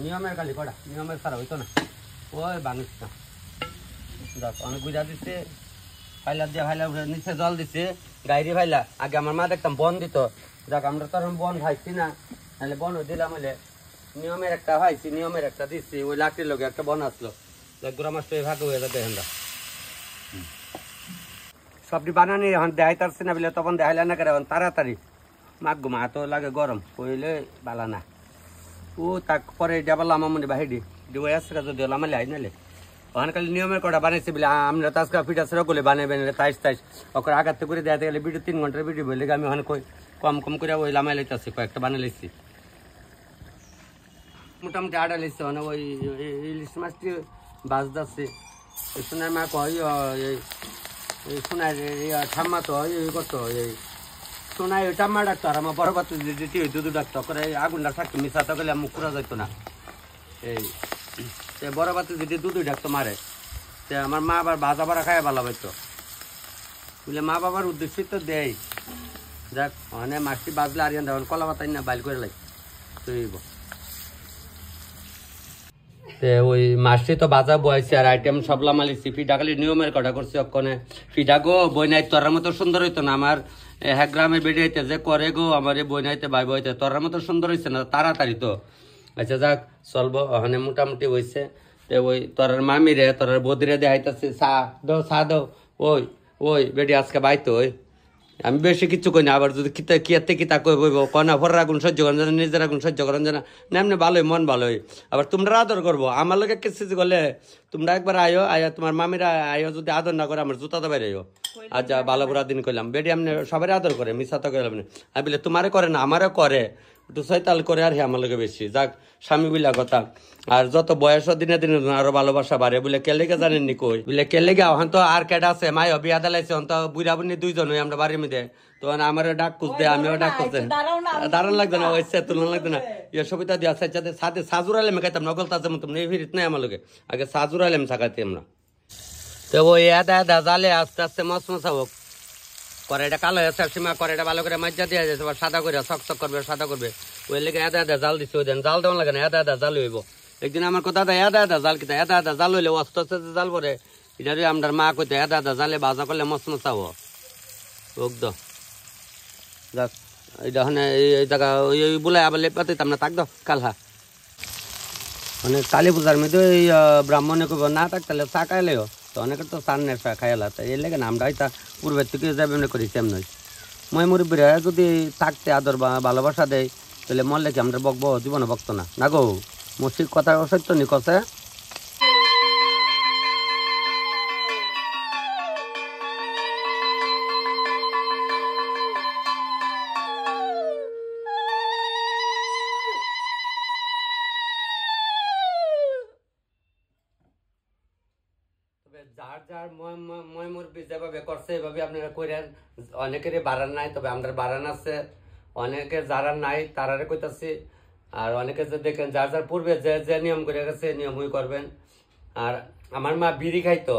A: নিয়মের খালি কটা নিয়মের ছাড়া হইতো না ওই বানিস না যাক অনেক বুঝা দিচ্ছে ফাইলা দিয়ে ফাইলা নিচে জল দিচ্ছে গাড়ি ফাইলা আগে আমার মা দেখতাম বন দিত যাক আমরা তো বন খাইছি না নাহলে বন দিলাম হলে নিয়মের একটা খাইছি নিয়মের একটা দিচ্ছি ওই লাকড়ির লোক একটা বন আসলো গুড়া মাছটা ভাগ হয়ে যাবে আমরা সবটি বানানি এখন দেখাই তারছি না বলে তখন দেখাইলে না করে এখন তাড়াতাড়ি মাঘ মা তো লাগে গরম কইলে বালা না ও তাক পরে ডাবাল আমার মনে বাহিডি ডিবাই আসছে যদি আমালে আই নালে ওখানে খালি নিয়মের কটা বানাইছে বলে আমরা তো আজকে ফিটা সেরা করলে বানাইবেন তাইশ ওকে আঘাত করে দেখাতে গেলে ভিডিও 3 ঘন্টার ভিডিও বলে আমি ওখানে কম কম করে ওই লামাই লাইতেছি কয়েকটা বানিয়ে লাইছি মোটামুটি আড়া লাইছে মানে ওই ইলিশ মাছটি বাজ যাচ্ছে সোনার মা কয় সোনার ঠাম্মা তো করতো এই সোনাই ওই ঠাম্মা ডাক্তার আমার বড় বাচ্চা যেটি হইতো দু ডাক্তার করে আগুনটা থাকতো মিশাতে গেলে মুখ করা যেত না এই সে বড় বাচ্চা যেটি দুধ ডাক্তার মারে সে আমার মা আবার ভাজা ভাড়া খায় ভালো পাইতো বলে মা বাবার উদ্দেশ্যে তো দেয় যাক মানে মাছটি বাজলে আর তখন কলা পাতাই না বাইল করে লাই তুইব ওই মাছটি তো বাজা বয়েছে আর আইটেম সবলা মালিছি পিঠা খালি নিয়মের কটা করছি অক্ষণে পিঠা গো বই নাই তোরার মতো সুন্দর হইতো না আমার এক গ্রামে বেড়ে হইতে যে করে গো আমার বই নাইতে ভাই বইতে তোরার মতো সুন্দর হয়েছে না তাড়াতাড়ি তো আচ্ছা যাক চলবো ওখানে মোটামুটি হয়েছে ওই তোরার মামিরে তোরার বদিরে দেখাইতেছে চা দাও ওই ওই বেডি আজকে বাইতো ওই আমি বেশি কিছু কই না আবার যদি কিয়াতে কিতা কই বইব কনা ফর আগুন সহ্য করেন জানা নিজের আগুন সহ্য করেন জানা না এমনি ভালোই মন ভালোই আবার তোমরা আদর করবো আমার লোকে কিছু করলে তোমরা একবার আয়ো আয়া তোমার মামিরা আয়ো যদি আদর না করে আমার জুতা তো বাইরে আচ্ছা ভালো বুড়া দিন কইলাম বেডি আপনি সবাই আদর করে মিশা তো কইলাম না আমি বলে তোমারে করে না আমারও করে একটু ছয়তাল করে আর হে আমার লোকে বেশি যাক স্বামী বিলা কথা আর যত বয়স দিনে দিনে আরো ভালোবাসা বাড়ে বলে কে লেগে জানেননি কই বলে কে লেগে এখন তো আর কেটা আছে মাই বিয়া দালাইছে তো বুড়া বুনি দুইজন হই আমরা বাড়ির মধ্যে তো আমার ডাক খুঁজতে আমিও ডাক খুঁজতে দাঁড়ান লাগবে না ওই তুলনা লাগবে না ইয়ে সবিতা দিয়া সাথে সাথে সাজুর আলেম খাইতাম নকল তাজে মতো এই ফিরিত নাই আমার লোকে আগে সাজুর আলেম থাকাতে আমরা তো ওই এদা জালে আস্তে আস্তে মশমশা হোক কড়াইটা কালো হয়ে সীমা কড়াইটা ভালো করে মজ্জা দিয়ে যাচ্ছে সাদা করে চকচক করবে সাদা করবে ওই লেগে এদা জাল দিচ্ছে ওই দেন জাল দেওয়া লাগে না এদা জাল হইব একদিন আমার কথা এদা জাল কিতা এদা জাল হইলে অস্ত জাল পরে এটা আমার মা কইতে এদা জালে ভাজা করলে মশমশা হো ওক যাক এইটা এই জায়গা ওই বলে আবার লেপাতাম না তাক দাও কালহা মানে কালী পূজার মধ্যে ওই ব্রাহ্মণে কইব না থাক তাহলে চা খাইলেও তো অনেকের তো চান নেশা খাইলা তো এই লেগে না আমরা হয়তো পূর্বের থেকে যাবে এমনি করেছি এমনি মই মুরব্বীরা যদি থাকতে আদর বা ভালোবাসা দেয় তাহলে মরলে কি আমরা বকবো জীবনে বকতো না না গো মসজিদ কথা সত্য নি কছে যার যার মই মুরব্বী যেভাবে করছে এভাবে আপনারা কইরেন অনেকেরই বাড়ান নাই তবে আমাদের বাড়ান আছে অনেকে যারা নাই তারারে কইতাছি আর অনেকে যে দেখেন যার যার পূর্বে যে যে নিয়ম করে গেছে নিয়মই করবেন আর আমার মা বিড়ি খাইতো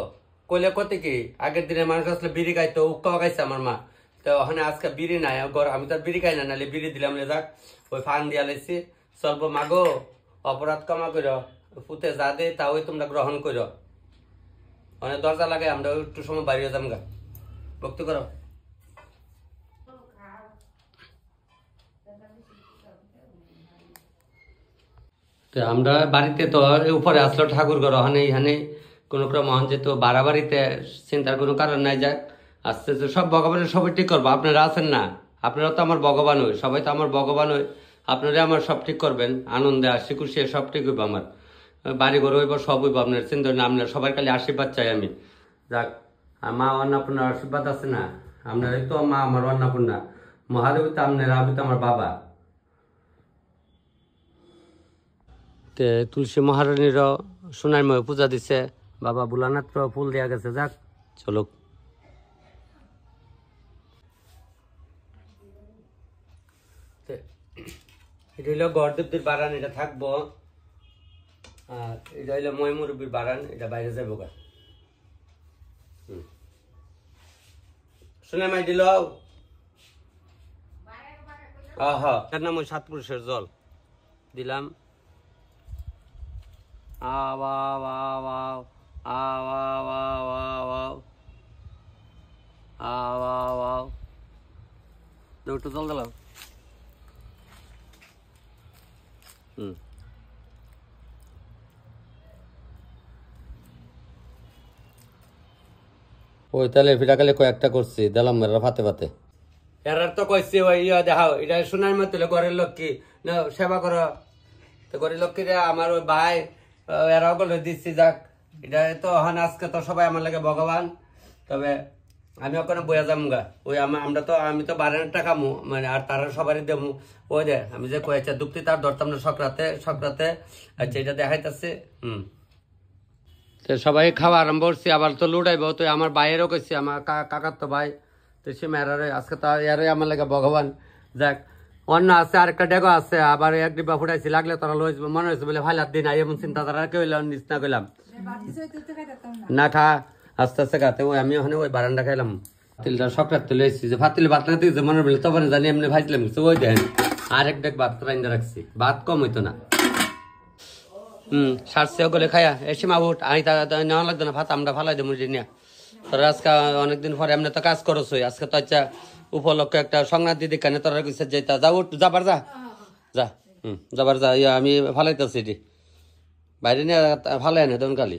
A: কইলে কত কি আগের দিনে মানুষ আসলে বিড়ি খাইতো উক্কাও খাইছে আমার মা তো ওখানে আজকে বিড়ি নাই আমি তো বিড়ি খাই না নাহলে বিড়ি দিলাম যাক ওই ফান দিয়া লাইছি চলব মাগো অপরাধ ক্ষমা করো ফুতে যা দে তা ওই তোমরা গ্রহণ করো অনেক দরজা লাগে আমরা একটু সময় বাইরে যাম গা ভক্তি করো আমরা বাড়িতে তো উপরে আসলো ঠাকুর ঘর ওখানে এখানে কোন ক্রম যেহেতু বাড়াবাড়িতে চিন্তার কোনো কারণ নাই যাক আস্তে আস্তে সব ভগবানের সবাই ঠিক করবো আপনারা আছেন না আপনারা তো আমার ভগবান হই সবাই তো আমার ভগবান হই আপনারা আমার সব ঠিক করবেন আনন্দে হাসি খুশি সব ঠিক হইব আমার বাড়ি ঘর হইব সব হইব আপনার চিন্তা না আপনার সবার খালি আশীর্বাদ চাই আমি যাক আর মা অন্নপূর্ণার আশীর্বাদ আছে না আপনারাই তো মা আমার অন্নপূর্ণা মহাদেবী তো আপনারা আমি তো আমার বাবা তুলসী মহারানীরও সোনারময় পূজা দিছে বাবা বুলানাথ ফুল দেয়া গেছে যাক চলো এটা হইলো গড়দেবদের বারান এটা থাকবো আর এটা হইলো মই মুরব্বীর বারান এটা বাইরে যাবো গা শুনে মাই দিল এর নাম ওই সাতপুরুষের জল দিলাম একটু জল দিলাম ওই তাহলে ফিটাকালে কয়েকটা করছি দিলাম ফাতে ফাতে এরার তো কইছি ওই দেখাও এটা শোনার মতো ঘরের লক্ষ্মী না সেবা করো তো ঘরের লক্ষ্মীরা আমার ওই ভাই এরাও বলে দিচ্ছি যাক এটা তো হন আজকে তো সবাই আমার লাগে ভগবান তবে আমি ওখানে বইয়া যাম গা ওই আমরা তো আমি তো 12 টাকা খামু মানে আর তারা সবারই দেবো ওই দে আমি যে কয়েছে দুপ্তি তার ধরতাম না সক্রাতে আচ্ছা এটা দেখাইতেছে সবাই খাওয়া আরম্ভ করছি আবার তো লুটাইব তো আমার ভাইয়েরও কইছি আমার কাকার তো ভাই তো সে মেয়েরারে আজকে তো এরাই আমার লাগে ভগবান যাক অন্য আছে আরেকটা ডেগো আছে আবার এক ডিব্বা ফুটাইছি লাগলে তোরা লই মনে হয়েছে বলে ভাই দিন আই এমন চিন্তা তারা কেউ নিস না কইলাম না খা আস্তে আস্তে খাতে ওই আমি ওখানে ওই বারান্দা খাইলাম তিলটা সকাল তুলে এসেছি যে ভাত তুলে ভাত না তুই মনে বলে তখন জানি এমনি ভাজলাম ওই দেন আর এক ডেক ভাত রাইন্দা রাখছি ভাত কম হইতো না সারছে ওগুলো খায়া এসে মা উঠ আমি নেওয়া লাগতো না ভাত আমরা ফালাই দেবো নিয়ে তোর আজকে অনেকদিন পরে এমনি তো কাজ করছোই আজকে তো আচ্ছা উপলক্ষে একটা সংক্রান্তি দিকানে তোরা কইছে যেটা যা উঠ যাবার যা যা যাবার যা আমি ফালাইতেছি এটি বাইরে নিয়ে ফালাই না তখন কালি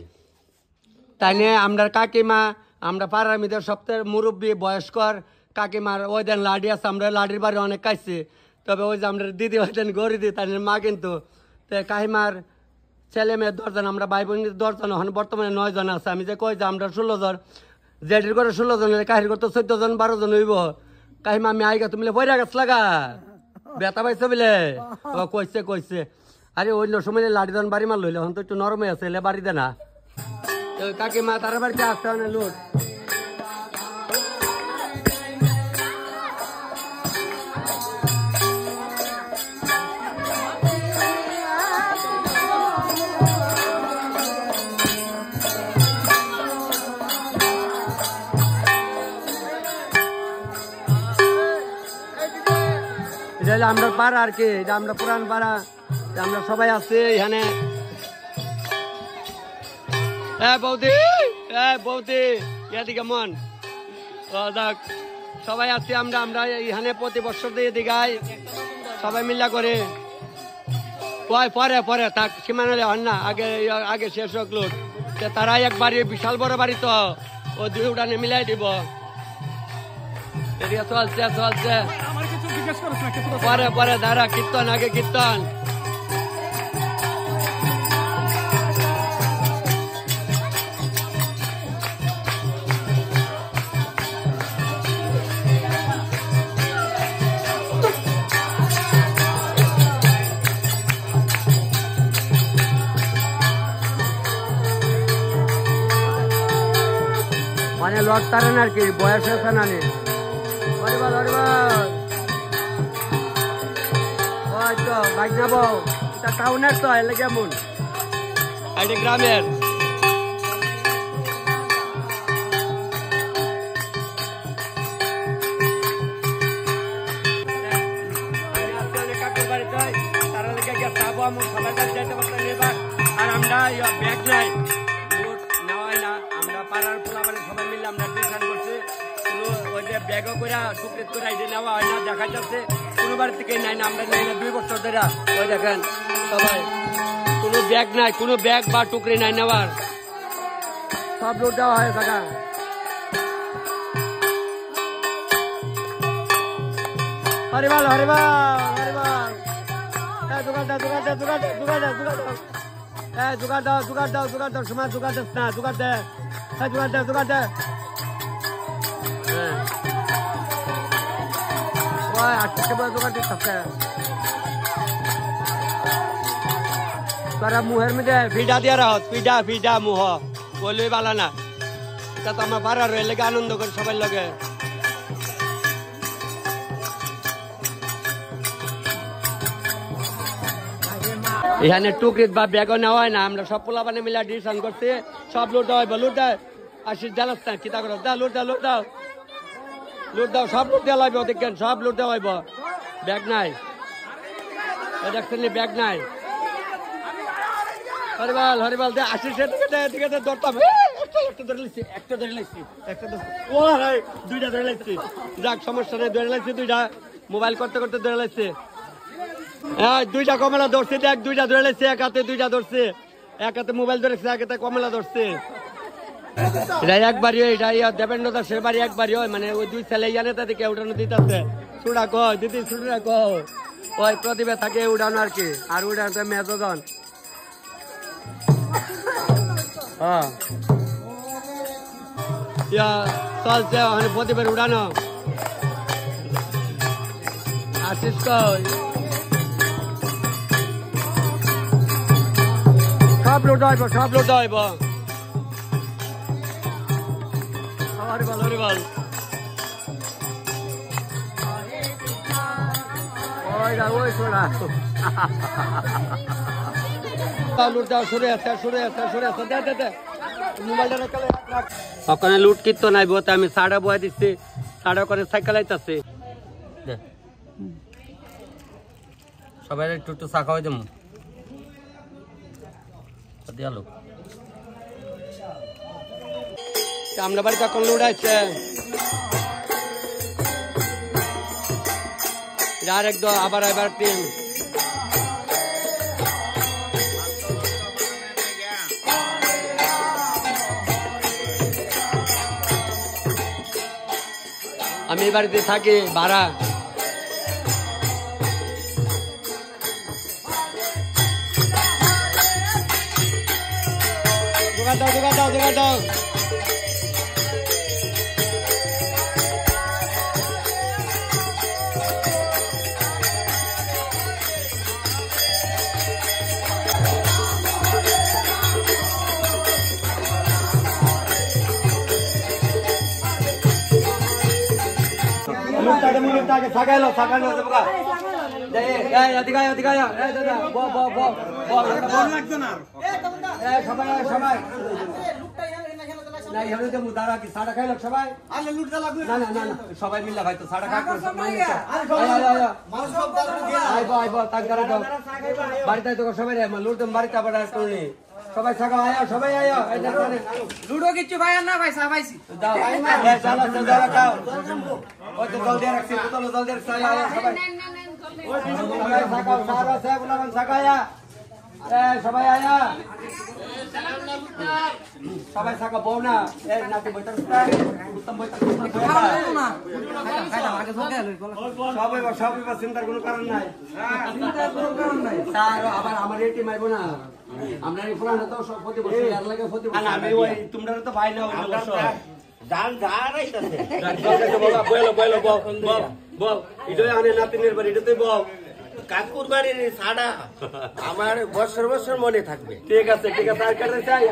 A: তাই নিয়ে আমরা কাকিমা আমরা পাড়ার মিদের সপ্তাহের মুরব্বী বয়স্কর কাকিমার ওই দেন লাডি আছে আমরা লাডির বাড়ি অনেক খাইছি তবে ওই যে আমরা দিদি ওই দেন গড়ি দিই তাই মা কিন্তু কাকিমার ছেলে মেয়ের 10 জন আমরা ভাই বোন 10 জন এখন বর্তমানে 9 জন আছে আমি যে কই যে আমরা 16 জন জেডির করে 16 জন কাহির করে তো 14 জন 12 জন হইব কাহিমা আমি আইগা তুমি বইরা গাছ লাগা বেতা পাইছো বলে ও কইছে আরে অন্য সময় লাডি জন বাড়ি মার লইলে এখন তো একটু নরম হয়ে আছে এলে বাড়ি দে না কাকিমা তার বাড়িতে আসতে হয় না লোক আমরা পাড়া আর কি এটা আমরা পুরান পাড়া আমরা সবাই আছি এখানে বৌদি এদিকে মন দেখ সবাই আছি আমরা এখানে প্রতি বছর দিয়ে দিঘাই সবাই মিল্লা করে পরে থাক সীমানালে হন না আগে শেষ হোক লোক তারাই এক বাড়ি বিশাল বড় বাড়ি তো ও 2 উঠানে মিলাই দিব চলছে পরে দাঁড়া কীর্তন আগে কীর্তন মানে লড়তারেন আর কি বয়স হয়েছে না বাইক যাবো টাউনের তো এলে কেমন গ্রামের আর আমরা ব্যাগ নাই নেওয়াই না আমরা পাড়ার পোলাবারে সবাই মিলে আমরা টিউশন করছি ওই যে ব্যাগও করে টুকরেট করে আইডি নেওয়া হয় না দেখা যাচ্ছে কোনো বাড়ি থেকে নাই না আমরা নেই না 2 বছর ধরে ওই দেখেন সবাই কোনো ব্যাগ নাই কোনো ব্যাগ বা টুকরি নাই নেওয়ার সব লোক দেওয়া হয় টাকা হরিবাল জোগাড় দাও সময় জোগাড় দাস না জোগাড় দে তোরা মুহের মধ্যে ফিডা দিয়ে রাখ ফিডা মুহ বলবি বালা না এটা তো আমার পাড়ার রয়ে লেগে আনন্দ করে সবাই লগে এখানে টুকরিত বা ব্যাগও নেওয়া হয় না আমরা সব পোলা বানে মিলা ডিসিশন করছি সব লুট দেওয়া লুট দেয় আসিস জ্বালাস না কিতা করো লুট দাও সব লুট দেওয়া লাগবে দেখেন সব লুট দেওয়া হইব ব্যাগ নাই দেখছেন ব্যাগ নাই হরিবাল দে আসিস এদিকে দরতাম একটা ধরে লাগছি ও দুইটা ধরে লাগছি যাক সমস্যা নেই ধরে লাগছি দুইটা মোবাইল করতে ধরে লাগছে হ্যাঁ 2টা কমলা ধরছে দেখ 2টা ধরে লাগছে এক হাতে 2টা ধরছে এক হাতে মোবাইল ধরেছে এক হাতে কমলা ধরছে এটা একবারই এটা দেবেন্দ্র দাসের বাড়ি একবারই হয় মানে ওই 2 ছেলে জানে তাদেরকে উঠানো দিতেছে ছুড়া কয় দিদি ছুড়া কয় ওই প্রতিভা থাকে উঠানো আর কি আর উঠানো মেজজন হ্যাঁ চলছে ওখানে প্রতিভার উঠানো আসিস কয় সব লোড হইব হরিবল ওই শোনা লুট দাও, সরে আসছে, দে মোবাইলটা রেখে রাখ। ওখানে লুট কিতো নাই বলতে আমি সাড়া বয়ে দিচ্ছি, সাড়া করে সাইকেল আইতাছে। সবাই একটু চা খাওয়াই দেবো দিয়ালো। আমরা বাড়িতে এখন লুট আসছে আর একদম আবার এবার টিম আমি এই বাড়িতে থাকি ভাড়া। দোকান দাও সবাই মিলে হয়তো সাড়া খা বাড়িতে তো সবাই লুট বাড়িতে আবার সবাই থাকা আয়া সবাই আয়া
D: লুডো কিচ্ছু ভাই না ভাই চা পাইছি
A: জল দিয়ে রাখছি জল দিয়ে সবাই আয়া সবাই থাকা বউ না নাতি বইতার উত্তম সবাই চিন্তার কোনো কারণ নাই আবার আমার এটি মাইব না আমরা প্রতি বছর লাগে আমি ওই তোমরা তো ভাই না নাতিনের বাড়ি এটা তুই বল
E: কাকুর বাড়ির ছাড়া আমার বছর বছর মনে থাকবে।
A: ঠিক আছে আর কাটে চাই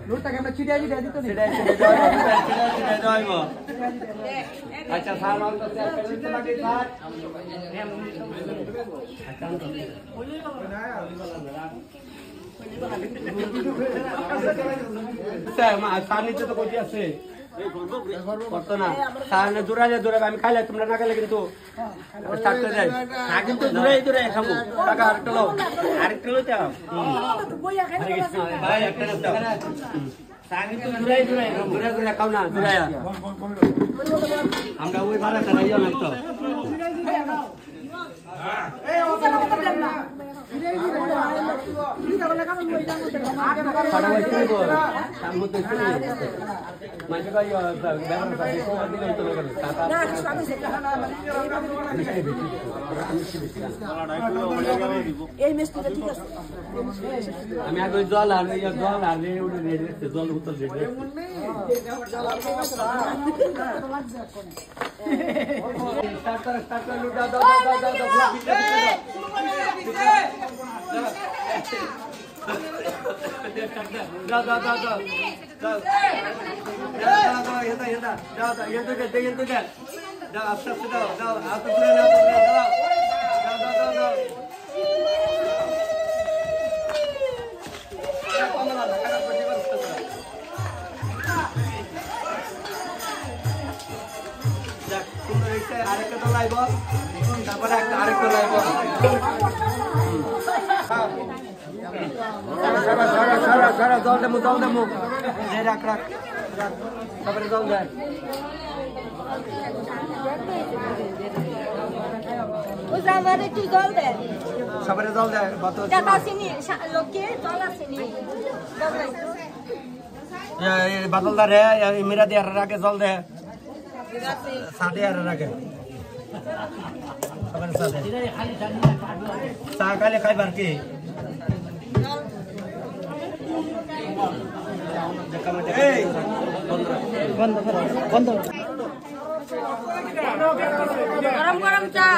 D: লুটটাকে আমরা ছিটিয়ে দিত
A: আচ্ছা সামনে তো কোটি আছে করতো না সামনে দূরে আমি খাইলে তোমরা না খাইলে কিন্তু কিন্তু দূরে খাবো টাকা আরেকটা লো ভাই একটা দূরে খাও না দূরে আমরা ওই ভাড়া চালাই না তো আমি আগে জল আর জল উত্তর আরেকটা তো লাইব তারপরে আরেকটা লাইব সারা জল দেবো রাখ তারপরে জল দেয়
F: আমার একটু জল দেয়
A: সবারে জল দেয় বাদলদার মিরা দিয়ে রাখে জল দেয় সাদে আর রাখে সবারে সাদে চা খাইলে খাইবার কি বন্ধ
F: গরম গরম চা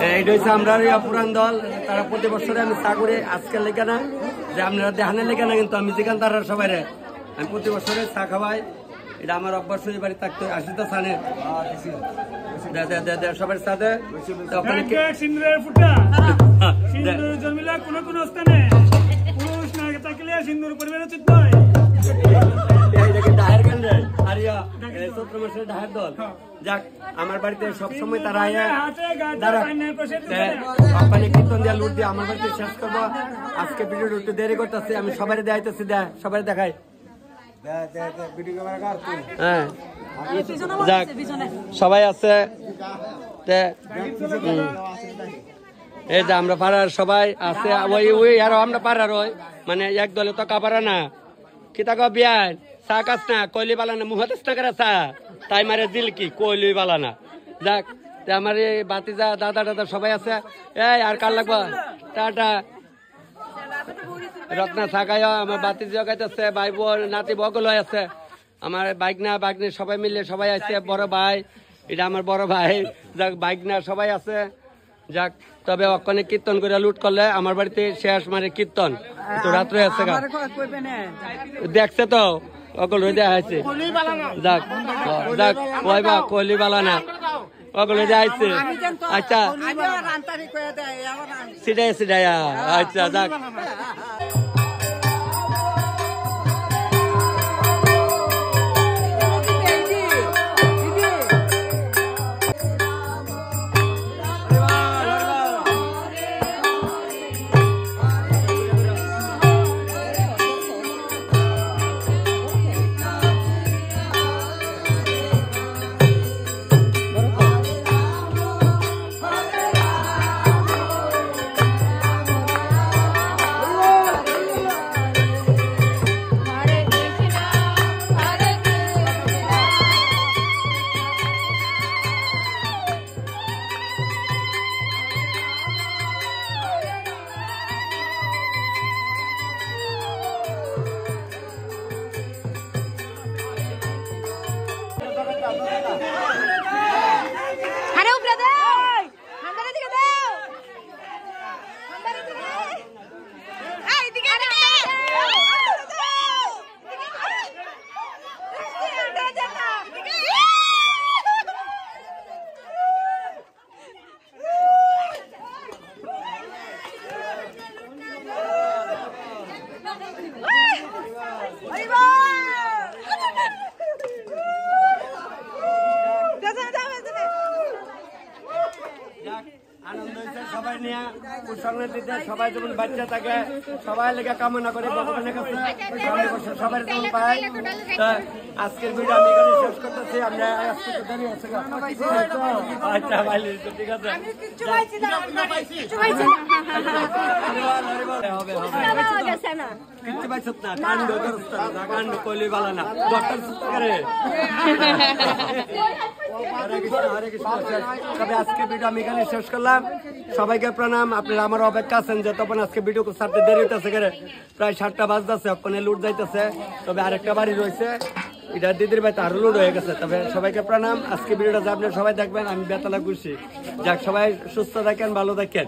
A: এইটা হচ্ছে আমরা পুরান দল তারা প্রতি বছরে আমি চা করে আজকের লেখা না যে আপনারা দেখানের লেখা না কিন্তু আমি যেখান তারা সবাই আমি প্রতি বছরে চা খাওয়াই এটা আমার অভ্যাস হয়ে বাড়ি থাকতে আসিতে সানে সবার সাথে
G: সিন্দুরের ফুটা সিন্দুর জন্মিলা কোন কোন স্থানে পুরুষ না থাকলে সিন্দুর পরিবার উচিত নয়
A: আমার বাড়িতে সবসময় তারা কীর্তন দিয়া লুট দিয়ে আমার বাড়িতে শেষ করবো আজকে ভিডিও একটু দেরি করতেছি আমি সবাই দেখাইতেছি সবাই দেখাই হ্যাঁ যাক সবাই আছে এই যে আমরা পাড়ার সবাই আছে ওই আরো আমরা পাড়ার ওই মানে এক দলে তো কাপারা না কি তা বিয়ান চা কাস না কইলি বালানা মুহাতেস না করে চা তাই মারে দিল কি কইলি বালানা যাক আমার এই বাতিজা দাদা দাদা সবাই আছে এই আর কার লাগবা টাটা রত্না চা খাই আমার বাতিজা গাইতেছে ভাই বোন নাতি বগল আছে আমার বাইকনা বাইকনি সবাই মিলে সবাই আছে বড় ভাই এটা আমার বড় ভাই যাক বাইকনা সবাই আছে যাক তবে অক্ষণে কীর্তন করে লুট করলে আমার বাড়িতে শেষ মানে কীর্তন তো রাত্রে আছে দেখছে তো অকল রয়ে দেওয়া হয়েছে যাক যাক ওই বা কলি বালানা অকল রয়ে দেওয়া আচ্ছা সিডাই সিডাই আচ্ছা যাক সবাই যেমন বাচ্চা থাকে সবাই লেগে কামনা করে ভগবানের কাছে সবাই যেমন পায় আজকের ভিডিও আমি এখানে শেষ করতেছি আমরা আচ্ছা ভাই ঠিক আছে কিচ্ছু পাইছ না কাণ্ড না কাণ্ড কইলি বালা না ডক্টর করে তবে আজকে ভিডিও আমি এখানে শেষ করলাম সবাইকে প্রণাম আপনারা আমার অপেক্ষা আছেন যে তখন আজকে ভিডিও ছাড়তে দেরি হইতেছে প্রায় 7টা বাজতেছে ওখানে লুট যাইতেছে তবে আরেকটা বাড়ি রয়েছে এটা দিদির বাড়িতে আরো লুট হয়ে গেছে তবে সবাইকে প্রণাম আজকে ভিডিওটা যে আপনারা সবাই দেখবেন আমি বেতলা খুশি যাক সবাই সুস্থ থাকেন ভালো থাকেন